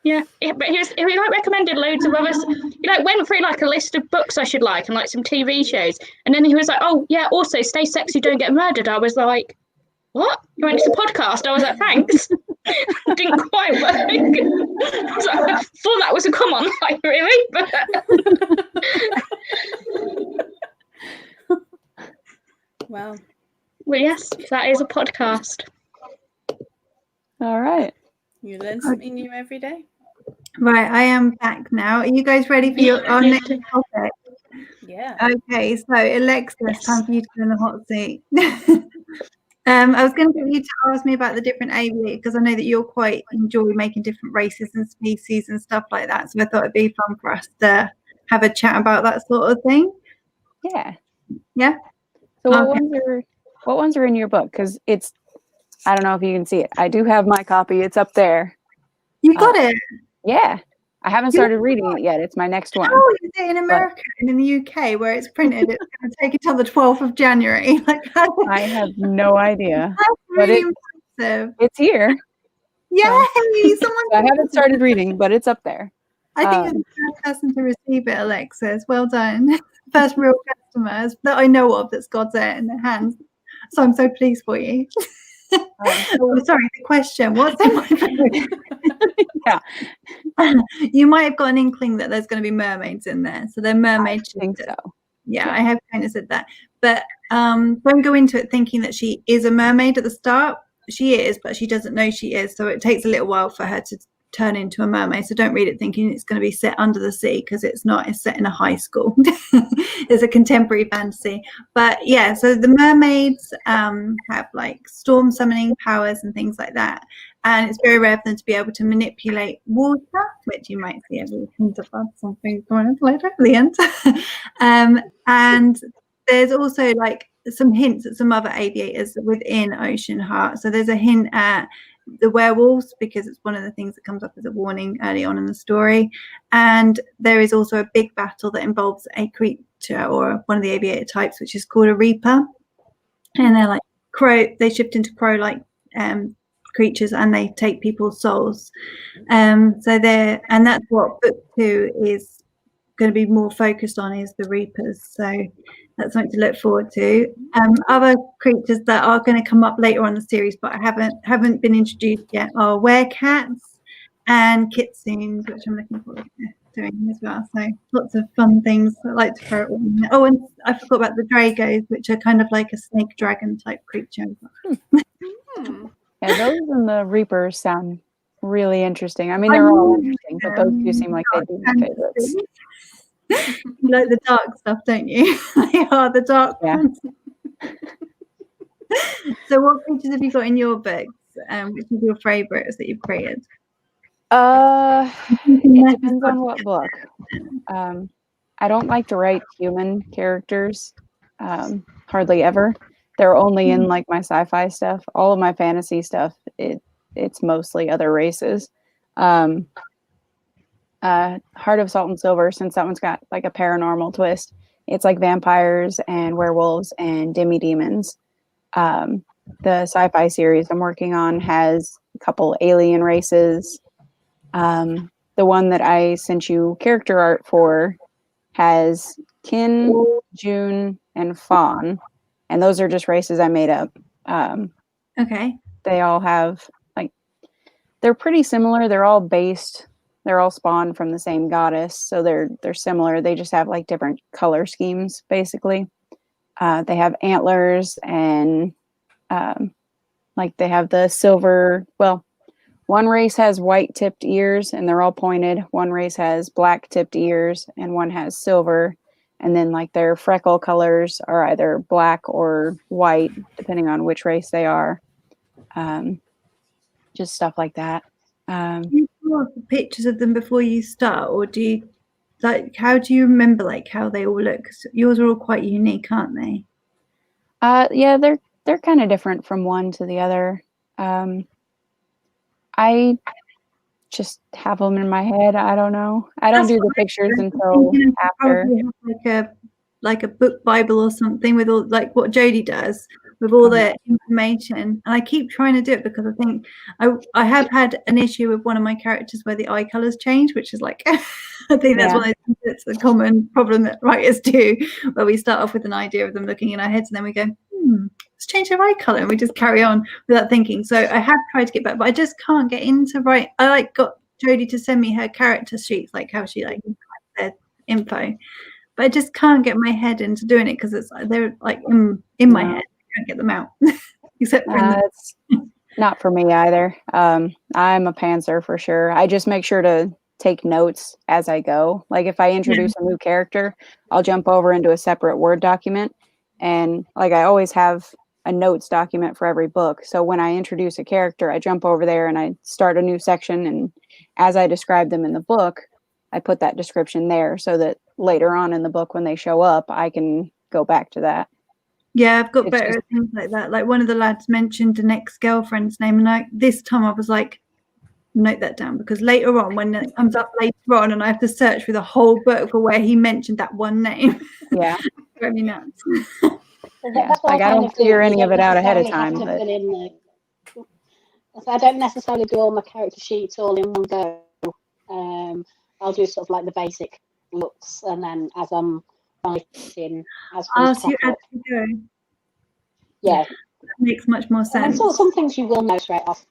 Yeah, but he like recommended loads of others. He like went through like a list of books I should like and like some TV shows, and then he was like, "Oh yeah, also Stay Sexy, Don't Get Murdered." I was like, "What? You went to the podcast?" I was like, "Thanks." Didn't quite work. I was like, I thought that was a come on, like really, but wow. Well, yes, that is a podcast. All right. You learn something new every day. Right, I am back now. Are you guys ready for our next topic? Yeah. Okay, so Elexis, time for you to go in the hot seat. I was going to get you to ask me about the different aviators because I know that you'll quite enjoy making different races and species and stuff like that. So I thought it'd be fun for us to have a chat about that sort of thing. Yeah. Yeah. So what ones are in your book? Because it's, I don't know if you can see it. I do have my copy. It's up there. You got it? Yeah. I haven't started reading it yet. It's my next one. Oh, is it in America and in the UK where it's printed? It's going to take until the 12th of January. I have no idea. That's really impressive. It's here. Yay! So I haven't started reading, but it's up there. I think you're the first person to receive it, Alexis. Well done. First real customers that I know of that's got it in their hands. So I'm so pleased for you. Sorry, the question. What's in my book? Yeah. You might have got an inkling that there's going to be mermaids in there. So they're mermaid. I think so. Yeah, I have kind of said that. But don't go into it thinking that she is a mermaid at the start. She is, but she doesn't know she is. So it takes a little while for her to turn into a mermaid. So don't read it thinking it's going to be set under the sea because it's not. It's set in a high school. It's a contemporary fantasy. But yeah, so the mermaids have like storm summoning powers and things like that. And it's very rare for them to be able to manipulate water, which you might see every hint of something going on later at the end. And there's also like some hints at some other aviators within Ocean Heart. So there's a hint at the werewolves because it's one of the things that comes up as a warning early on in the story. And there is also a big battle that involves a creature or one of the aviator types, which is called a reaper. And they're like crow. They shift into crow-like creatures and they take people's souls. And that's what book 2 is going to be more focused on, is the reapers. So that's something to look forward to. Other creatures that are going to come up later on in the series but haven't been introduced yet are werecats and kitsunes, which I'm looking forward to doing as well. So lots of fun things. I like to throw it all in there. Oh, and I forgot about the Dragos, which are kind of like a snake dragon type creature. Yeah, those and the Reapers sound really interesting. I mean, they're all interesting, but those two seem like they'd be my favorites. You like the dark stuff, don't you? They are the dark ones. So what creatures have you got in your books? Which is your favourites that you've created? It depends on what book. I don't like to write human characters, hardly ever. They're only in like my sci-fi stuff. All of my fantasy stuff, it's mostly other races. Heart of Salt and Silver, since that one's got like a paranormal twist, it's like vampires and werewolves and demi-demons. The sci-fi series I'm working on has a couple alien races. The one that I sent you character art for has Kin, June, and Fawn, and those are just races I made up. Okay. They all have they're pretty similar. They're all spawned from the same goddess, so they're similar. They just have like different color schemes, basically. They have antlers and like they have the silver. Well, one race has white tipped ears and they're all pointed. One race has black tipped ears and one has silver. And then like their freckle colors are either black or white, depending on which race they are. Just stuff like that. Do you draw pictures of them before you start, or do you like? How do you remember like how they all look? 'Cause yours are all quite unique, aren't they? Yeah, they're kind of different from one to the other. I just have them in my head. I don't know. I don't do the pictures until after. Have like a book Bible or something with all like what Jodie does with all the information. And I keep trying to do it because I think I have had an issue with one of my characters where the eye colors change, which is like I think that's one of those things that's a common problem that writers do, where we start off with an idea of them looking in our heads and then we go, let's change their eye color, and we just carry on without thinking. So I have tried to get back, but I just can't get into write. I like got Jodie to send me her character sheets, like how she like their info, but I just can't get my head into doing it because they're like in my head. I can't get them out. Except for it's not for me either. I'm a pantser for sure. I just make sure to take notes as I go. Like if I introduce a new character, I'll jump over into a separate Word document, and like I always have a notes document for every book. So when I introduce a character, I jump over there and I start a new section, and as I describe them in the book, I put that description there so that later on in the book when they show up, I can go back to that. Yeah, I've got better at things like that. Like one of the lads mentioned an ex-girlfriend's name, and this time I was like, note that down, because later on when it comes up later on and I have to search through the whole book for where he mentioned that one name. Yeah. Very nuts. That's what like I don't figure any of it out ahead of time. But I don't necessarily do all my character sheets all in one go. I'll do sort of like the basic looks, and then as I'm writing, as things so you crop up, actually go. Yeah, that makes much more sense. And so some things you will know straight off,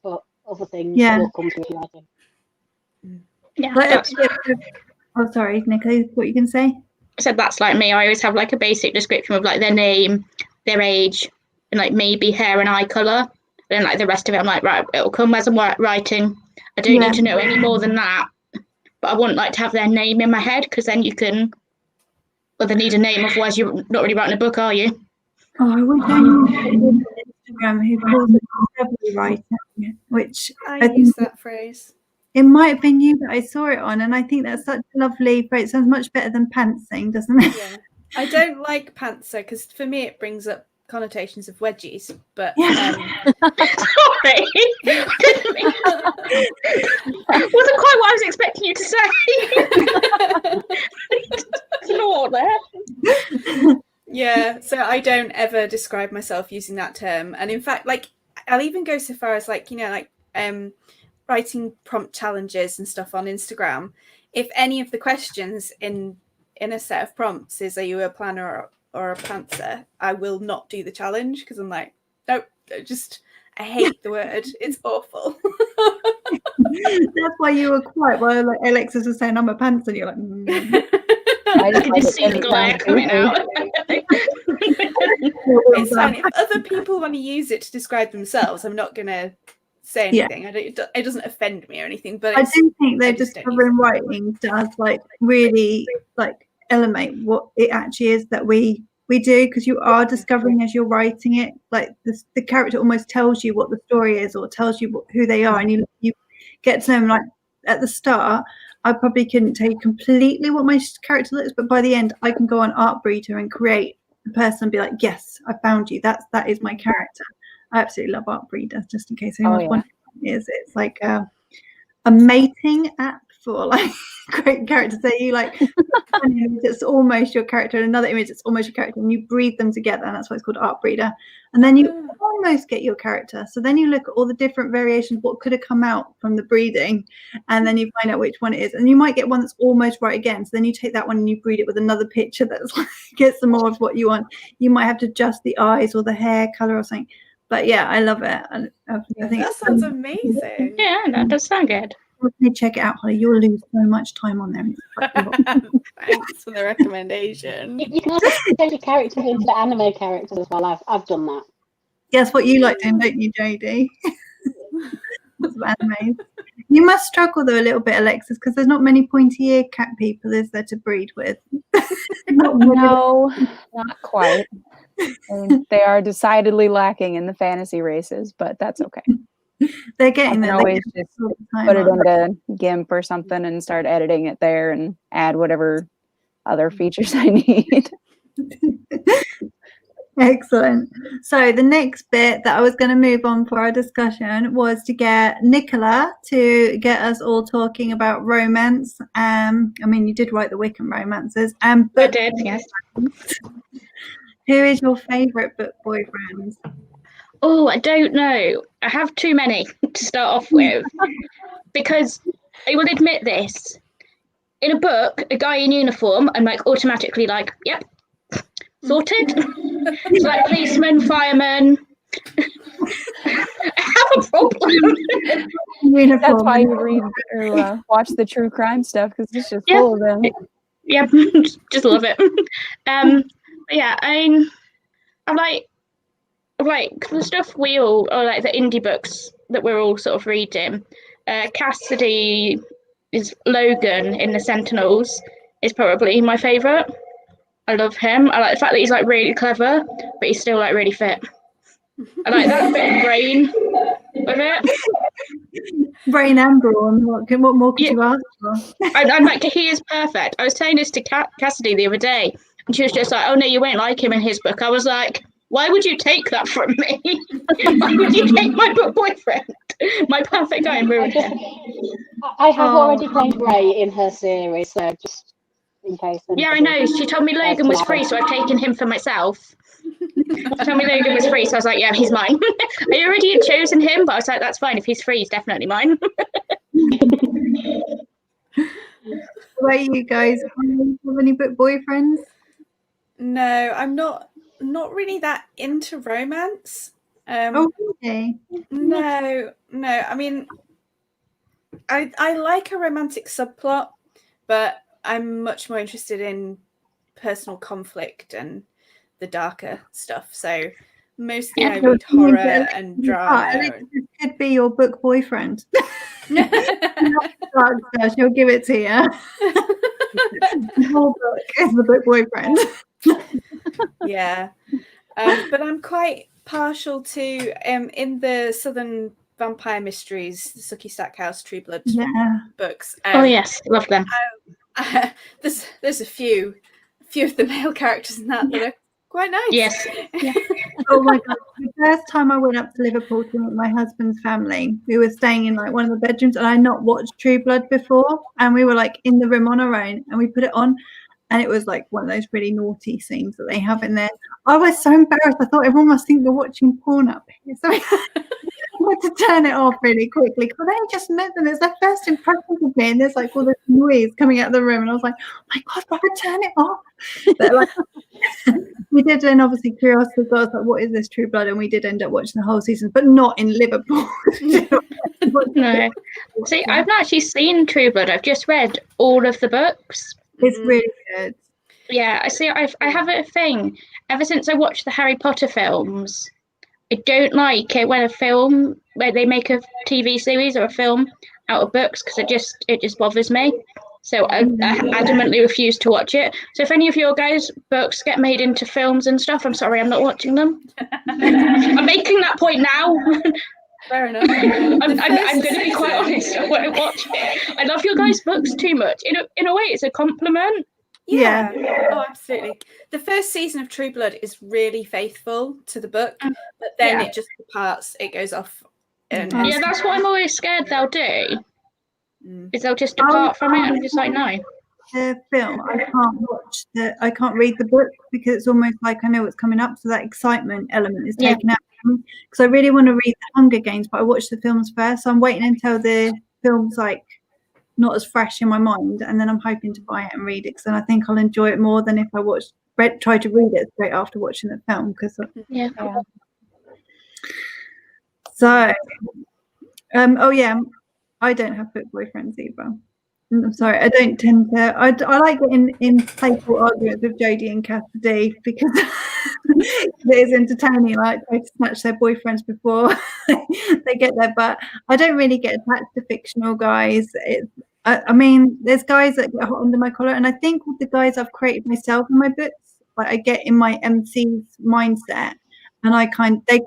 but other things will come to you, I think. Yeah. Oh, sorry, Nicola, what you can say? I said that's like me. I always have like a basic description of like their name, their age, and like maybe hair and eye color. And then like the rest of it, I'm like, right, it'll come as I'm writing. I don't need to know any more than that. But I wouldn't like to have their name in my head, because then you can, well, they need a name, otherwise you're not really writing a book, are you? Oh, I wish I knew on Instagram who calls it discovery writing, which I use that phrase. It might have been you that I saw it on, and I think that's such a lovely phrase. It sounds much better than pantsing, doesn't it? Yeah. I don't like pantser because for me it brings up connotations of wedgies, but sorry. Wasn't quite what I was expecting you to say. Ignore that. Yeah, so I don't ever describe myself using that term, and in fact, like I'll even go so far as like writing prompt challenges and stuff on Instagram. If any of the questions in a set of prompts is, are you a planner or a pantser, I will not do the challenge, because I'm like, nope, I hate the word. It's awful. That's why you were quiet while like Alexis was saying I'm a pantser. You're like, I just I like can it see the 'cause it glare sounds coming goofy. out. It's fine. If other people want to use it to describe themselves, I'm not gonna say Yeah. anything. It doesn't offend me or anything. But I do think I though just don't discovering writing does like really like elevate what it actually is that we do, because you are discovering as you're writing it, like the character almost tells you what the story is or tells you who they are, and you get to know them. Like at the start I probably couldn't tell you completely what my character looks, but by the end I can go on Artbreeder and create a person and be like, yes, I found you, that is my character. I absolutely love Artbreeder, just in case anyone's wondering what it is. It's like a mating app for like great characters. So you like one image it's almost your character, and another image it's almost your character, and you breed them together, and that's why it's called Artbreeder. And then you almost get your character. So then you look at all the different variations, what could have come out from the breeding, and then you find out which one it is. And you might get one that's almost right again. So then you take that one and you breed it with another picture that's like gets some more of what you want. You might have to adjust the eyes or the hair color or something. But yeah, I love it. I think that sounds amazing. Yeah, that does sound good. Check it out, Holly. You'll lose so much time on there. Thanks for the recommendation. You can also change your characters into the anime characters as well. I've done that. That's what you like doing, don't you, JD? Lots of animes. You must struggle though a little bit, Alexis, because there's not many pointy-eared cat people, is there, to breed with? No, not quite. I mean, they are decidedly lacking in the fantasy races, but that's okay. They're I getting can there. always just put it into GIMP or something and start editing it there and add whatever other features I need. Excellent. So the next bit that I was going to move on for our discussion was to get Nicola to get us all talking about romance. I mean, you did write the Wiccan romances. I did, yes. Who is your favourite book boyfriend? Oh, I don't know. I have too many to start off with. Because I will admit this. In a book, a guy in uniform, I'm like automatically like, yep, sorted. It's like policeman, fireman. I have a problem. That's why you read or watch the true crime stuff, because it's just full of them. Yeah, just love it. Yeah, I like the stuff we all, or like the indie books that we're all sort of reading. Cassidy is Logan in the Sentinels is probably my favourite. I love him. I like the fact that he's like really clever, but he's still like really fit. I like that bit of brain with it. Brain and brawn. What more could you ask for? I'm like, he is perfect. I was saying this to Cassidy the other day, and she was just like, "Oh no, you won't like him in his book." I was like, "Why would you take that from me? Why would you take my book boyfriend, my perfect guy, and ruin him?" I have already claimed Ray in her series, so just in case. Yeah, I know. She told me Logan was free, so I've taken him for myself. She told me Logan was free, so I was like, yeah, he's mine. I already had chosen him, but I was like, that's fine. If he's free, he's definitely mine. Where are you guys? Do you have any book boyfriends? No, I'm not really that into romance. Okay. No. I mean, I like a romantic subplot, but I'm much more interested in personal conflict and the darker stuff. So mostly I read horror and drama. This could be your book boyfriend. She'll give it to you. The whole book is the book boyfriend. Yeah. But I'm quite partial to in the Southern Vampire Mysteries, the Suki Stackhouse True Blood books. Oh yes, love them. There's a few of the male characters in that are quite nice. Yes. Yeah. Oh my god! The first time I went up to Liverpool to meet my husband's family, we were staying in like one of the bedrooms, and I'd not watched True Blood before, and we were like in the room on our own, and we put it on, and it was like one of those really naughty scenes that they have in there. I was so embarrassed. I thought everyone must think we're watching porn up here. So remember to turn it off really quickly because they just met them. It's their first impression of me, and there's like all this noise coming out of the room, and I was like, oh my God, Robert, turn it off. But like, we did, and obviously curiosity was like, what is this True Blood? And we did end up watching the whole season, but not in Liverpool. No. See, I've not actually seen True Blood. I've just read all of the books. It's really good. Yeah, I see. I have a thing. Ever since I watched the Harry Potter films, I don't like it when where they make a TV series or a film out of books because it just bothers me. So I adamantly refuse to watch it. So if any of your guys' books get made into films and stuff, I'm sorry, I'm not watching them. I'm making that point now. Fair enough. I'm going to be quite honest. I won't watch it. I love your guys' books too much. In a way, it's a compliment. Yeah. Oh, absolutely. The first season of True Blood is really faithful to the book, but then it just departs. It goes off. And yeah, that's what I'm always scared they'll do. Is they'll just depart from it. I'm just like, no. The film, I can't read the book because it's almost like I know what's coming up, so that excitement element is taken out of me. Because I really want to read the Hunger Games, but I watched the films first, so I'm waiting until the film's like not as fresh in my mind, and then I'm hoping to buy it and read it, because then I think I'll enjoy it more than if I try to read it straight after watching the film. So, oh yeah, I don't have book boyfriends either. I'm sorry, I don't tend to. I like getting in playful arguments with Jodie and Cassidy because it is entertaining. Like try to snatch their boyfriends before they get there, but I don't really get attached to fictional guys. I mean, there's guys that get hot under my collar, and I think with the guys I've created myself in my books, like I get in my MC's mindset, and they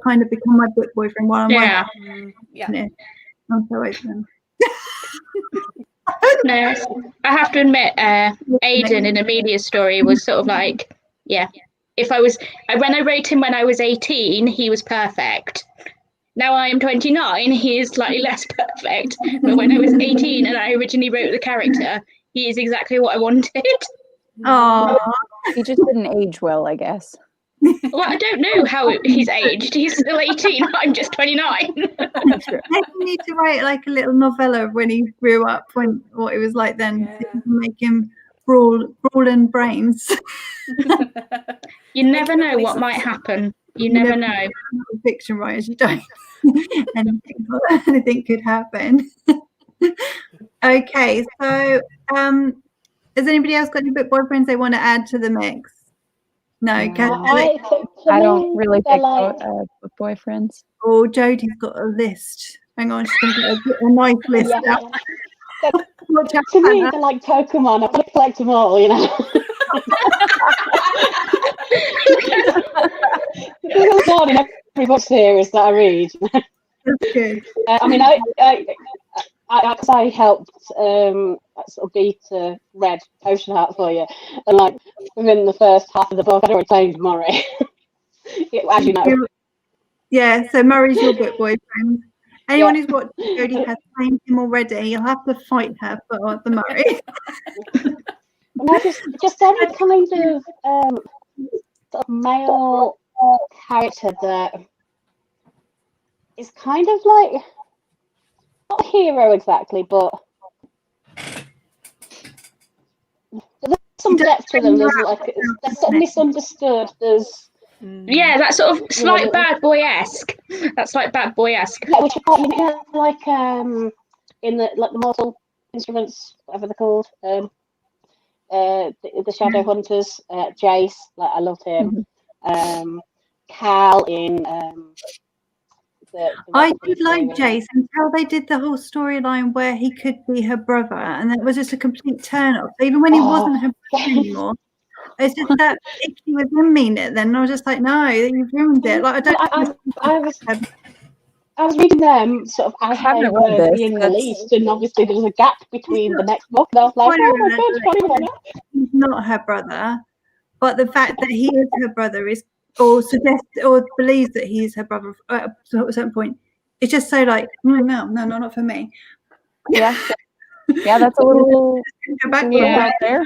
kind of become my book boyfriend while I'm writing. I'm so open. No, I have to admit, Aidan in Amelia's story was sort of like, when I wrote him when I was 18, he was perfect. Now I am 29, he is slightly less perfect. But when I was 18 and I originally wrote the character, he is exactly what I wanted. Oh, he just didn't age well, I guess. Well, I don't know how he's aged. He's still 18. I'm just 29. Maybe you need to write like a little novella of when he grew up, what it was like then, so you can make him brawling brains. You never know what might happen. You never know. Fiction writers, you don't. Anything could happen. Okay, so has anybody else got any book boyfriends they want to add to the mix? No, I don't really pick book boyfriends. Oh, Jodie's got a list. Hang on, she's going to get a nice list out. To me, they're like Pokemon. I've got to collect them all, you know. There's one in every book series that I read. That's good. I mean, I helped sort of beta read Ocean Heart for you, and like within the first half of the book, I'd already claimed Murray. As you know. Yeah, so Murray's your book boyfriend. Anyone who's watched Jodie has claimed him already. You'll have to fight her for the Murray. And I just any kind of sort of male character that is kind of like not a hero exactly, but there's some depth to them. There's sort of misunderstood. There's that sort of slight bad boy-esque. That's like bad boy-esque. Yeah, which like in the Mortal Instruments, whatever they're called. The Shadow Hunters, Jace, like I loved him. Cal in I did like Jace until they did the whole storyline where he could be her brother, and it was just a complete turn off. Even when he wasn't her brother anymore, it's just that if he was in mean it, then I was just like, no, you've ruined it. Like I was reading them sort of as they were being released, and obviously there was a gap between the next book. And I was like, oh my God, he's not her brother, but the fact that he is her brother is, or suggests or believes that he is her brother at a certain point. It's just so like, no, not for me. Yeah, that's a little out there.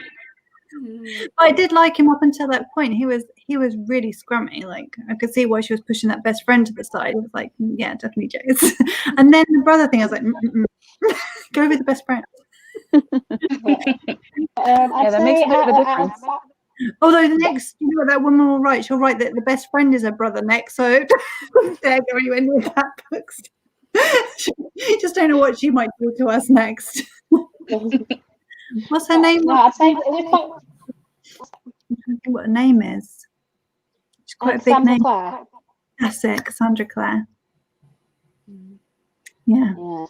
I did like him up until that point. He was really scrummy. Like I could see why she was pushing that best friend to the side. It was like, yeah, definitely Jace. And then the brother thing, I was like, go with the best friend. I'd that makes a bit of a difference. Although the next, you know what that woman will write? She'll write that the best friend is her brother next. So don't dare go anywhere near that book. Just don't know what she might do to us next. What's her name? No, I'd say What her name is? It's quite a big Cassandra name. Clare. That's it, Cassandra Clare. Yeah. Yeah.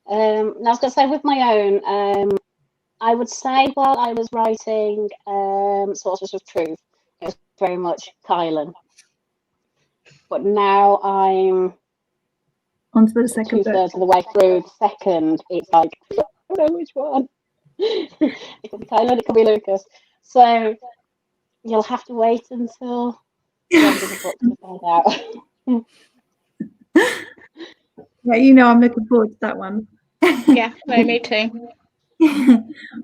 I was going to say with my own, I would say while I was writing Sources of Truth, it was very much Kylan. But now I'm On to the second book. 2/3 of the way through the second. It's like, I don't know which one. It could be Kylan, it could be Lucas. So you'll have to wait until the end of the book to find out. Yeah, you know I'm looking forward to that one. Yeah, no, me too.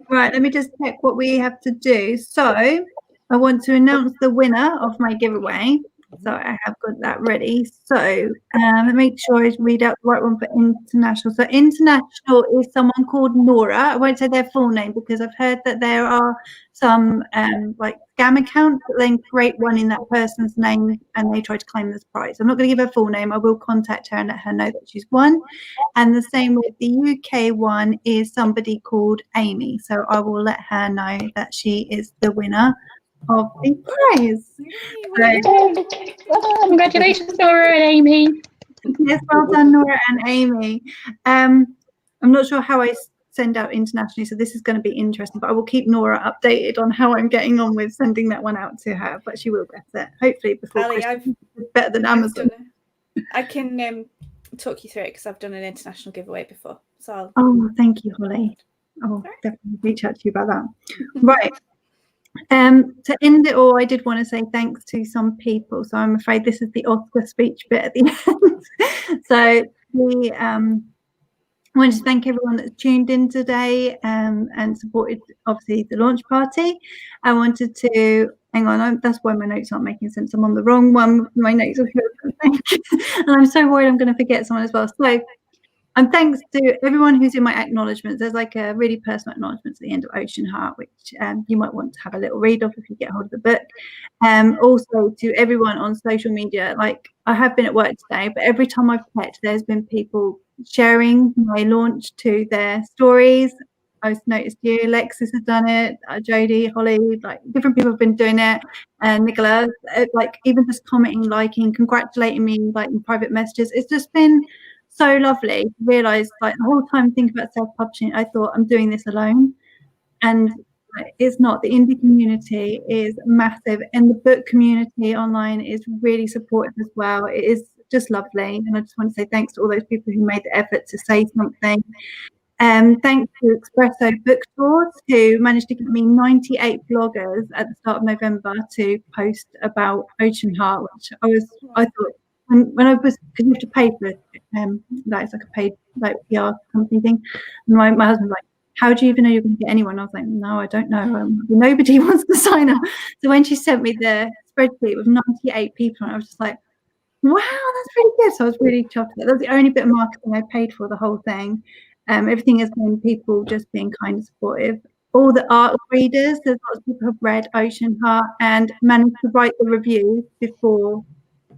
Right, let me just check what we have to do. So I want to announce the winner of my giveaway. So I have got that ready. So let me make sure I read out the right one for international. So international is someone called Nora. I won't say their full name because I've heard that there are some like scam accounts that then create one in that person's name and they try to claim this prize. I'm not going to give her full name. I will contact her and let her know that she's won. And the same with the UK one is somebody called Amy. So I will let her know that she is the winner of the prize. Congratulations, Nora and Amy. Yes, well done, Nora and Amy. I'm not sure how I send out internationally, so this is going to be interesting, but I will keep Nora updated on how I'm getting on with sending that one out to her, but she will get it, hopefully before Ali, Christmas. Better than Amazon. I can talk you through it because I've done an international giveaway before. So Oh, thank you, Holly. I'll definitely reach out to you about that. Right. To end it all, I did want to say thanks to some people. So I'm afraid this is the Oscar speech bit at the end. So we I wanted to thank everyone that's tuned in today and supported, obviously, the launch party. I wanted to, hang on, that's why my notes aren't making sense. I'm on the wrong one. My notes are and I'm so worried I'm going to forget someone as well. So and thanks to everyone who's in my acknowledgements. There's like a really personal acknowledgement at the end of Ocean Heart, which you might want to have a little read of if you get hold of the book. Also to everyone on social media, like I have been at work today, but every time I've checked, there's been people sharing my launch to their stories. I've noticed you, Alexis has done it, Jody, Holly, like different people have been doing it, and Nicola, like even just commenting, liking, congratulating me, like in private messages. It's just been so lovely to realise, like the whole time thinking about self-publishing, I thought I'm doing this alone, and it's not. The indie community is massive, and the book community online is really supportive as well. It is just lovely, and I just want to say thanks to all those people who made the effort to say something. Thanks to Espresso Bookstores, who managed to get me 98 bloggers at the start of November to post about Ocean Heart, which I thought when I was, because you have to pay for it, that is like a paid like PR company thing. And my husband was like, how do you even know you're going to get anyone? I was like, no, I don't know. Nobody wants to sign up. So when she sent me the spreadsheet with 98 people, I was just like, wow, that's really good. So I was really chuffed. That was the only bit of marketing I paid for the whole thing. Everything has been people just being kind and supportive. All the art readers, there's lots of people who have read Ocean Heart and managed to write the reviews before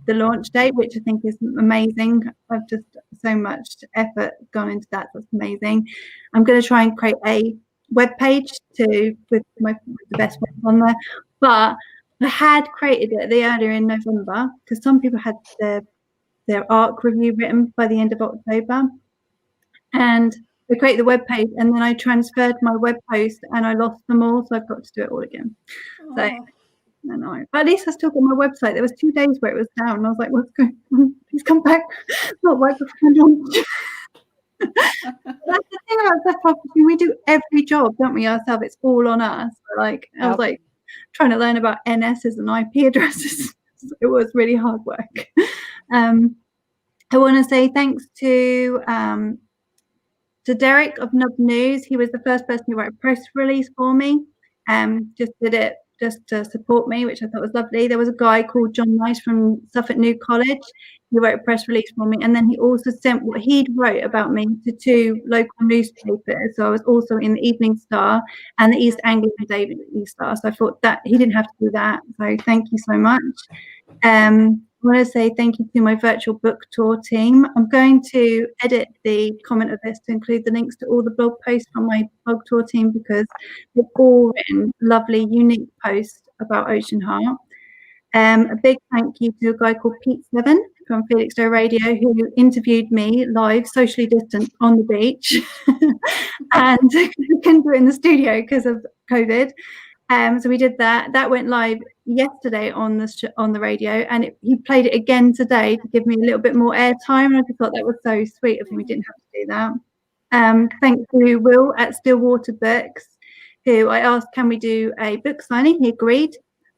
the launch date, which I think is amazing. I've just so much effort gone into that. That's amazing. I'm going to try and create a web page with the best ones on there, but I had created it earlier in November because some people had their ARC review written by the end of October, and I created the web page and then I transferred my web post and I lost them all, so I've got to do it all again. So I know, but at least I still got my website. There was 2 days where it was down and I was like, what's going on? Please come back. Not right before I launch. That's the thing about self-publishing. We do every job, don't we, ourselves? It's all on us. Like I was like trying to learn about NSs and IP addresses. It was really hard work. I want to say thanks to Derek of Nub News. He was the first person who wrote a press release for me. just did it just to support me, which I thought was lovely. There was a guy called John Nice from Suffolk New College. He wrote a press release for me, and then he also sent what he'd wrote about me to 2 local newspapers. So I was also in the Evening Star and the East Anglian Daily Star. So I thought that he didn't have to do that. So thank you so much. I want to say thank you to my virtual book tour team. I'm going to edit the comment of this to include the links to all the blog posts from my blog tour team, because they've all written lovely, unique posts about Ocean Heart. A big thank you to a guy called Pete Seven from Felixstowe Radio, who interviewed me live, socially distanced, on the beach. And we couldn't do it in the studio because of COVID. So we did that. That went live yesterday on the radio, and he played it again today to give me a little bit more airtime. And I just thought that was so sweet of him. We didn't have to do that. Thanks to Will at Stillwater Books, who I asked, can we do a book signing? He agreed.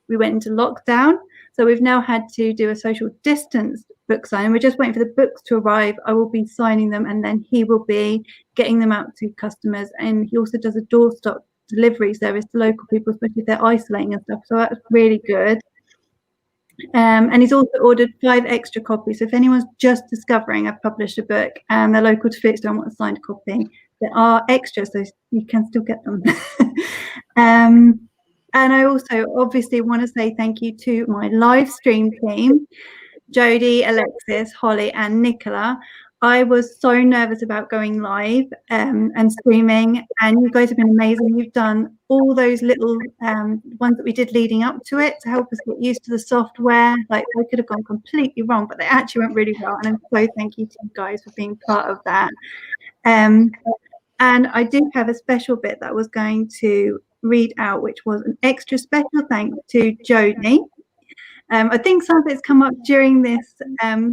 We went into lockdown, so we've now had to do a social distance book signing. We're just waiting for the books to arrive. I will be signing them, and then he will be getting them out to customers. And he also does a doorstep delivery service to local people, especially if they're isolating and stuff. So that's really good. And he's also ordered 5 extra copies. So if anyone's just discovering I've published a book and they're local to Felixstowe and want a signed copy, there are extras, so you can still get them. And I also obviously want to say thank you to my live stream team, Jodie, Elexis, Holly and Nicola. I was so nervous about going live and streaming, and you guys have been amazing. You've done all those little ones that we did leading up to it to help us get used to the software. Like, they could have gone completely wrong, but they actually went really well. And I'm so thank you to you guys for being part of that. And I do have a special bit that I was going to read out, which was an extra special thanks to Jodie. I think some of it's come up during this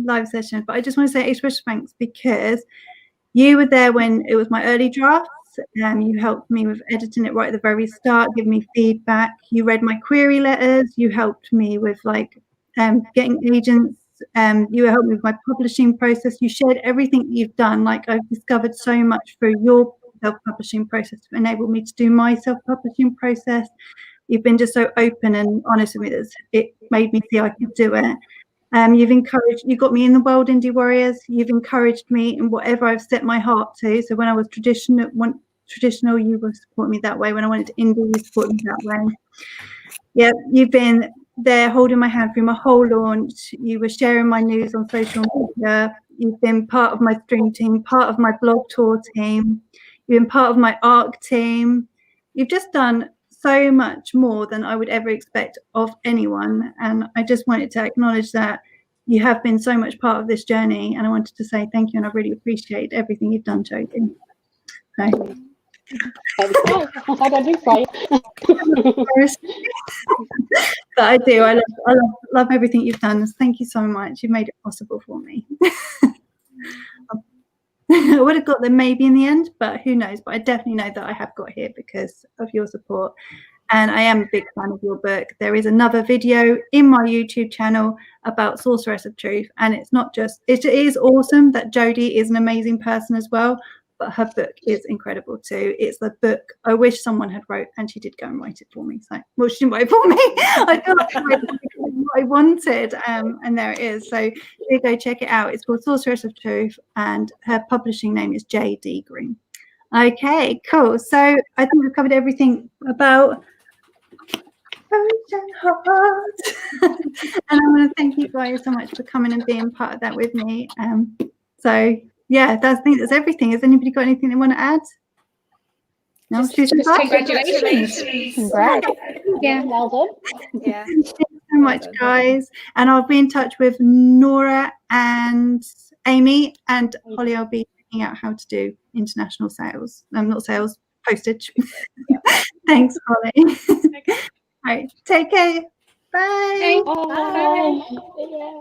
live session, but I just want to say extra thanks because you were there when it was my early drafts. You helped me with editing it right at the very start, giving me feedback. You read my query letters. You helped me with getting agents. You helped me with my publishing process. You shared everything that you've done. Like, I've discovered so much through your self-publishing process to enable me to do my self-publishing process. You've been just so open and honest with me that it made me see I could do it. You got me in the World Indie Warriors. You've encouraged me in whatever I've set my heart to. So when I was traditional, you were supporting me that way. When I went to indie, you supported me that way. Yeah, you've been there holding my hand through my whole launch. You were sharing my news on social media. You've been part of my stream team, part of my blog tour team. You've been part of my ARC team. You've just done so much more than I would ever expect of anyone. And I just wanted to acknowledge that you have been so much part of this journey. And I wanted to say thank you. And I really appreciate everything you've done, Jodie. So. I don't think so. But I do. I love everything you've done. Thank you so much. You've made it possible for me. I would have got there maybe in the end, but who knows? But I definitely know that I have got here because of your support. And I am a big fan of your book. There is another video in my YouTube channel about Sorceress of Truth. And it's not just, it is awesome that Jodie is an amazing person as well, but her book is incredible too. It's the book I wish someone had wrote, and she did go and write it for me. So, well, she didn't write it for me. I feel like I wrote what I wanted, and there it is. So do go check it out. It's called Sorceress of Truth, and her publishing name is J D Groom. Okay, cool. So I think we've covered everything about Ocean Heart. And I want to thank you guys so much for coming and being part of that with me. So yeah, I think that's everything. Has anybody got anything they want to add? No, just congratulations. Congrats. Yeah. Well done. Yeah. Thanks so much, guys. And I'll be in touch with Nora and Amy, and Holly. I'll be figuring out how to do international sales. Not sales, postage. Thanks, Holly. Okay. All right, take care. Bye. Bye. Yeah.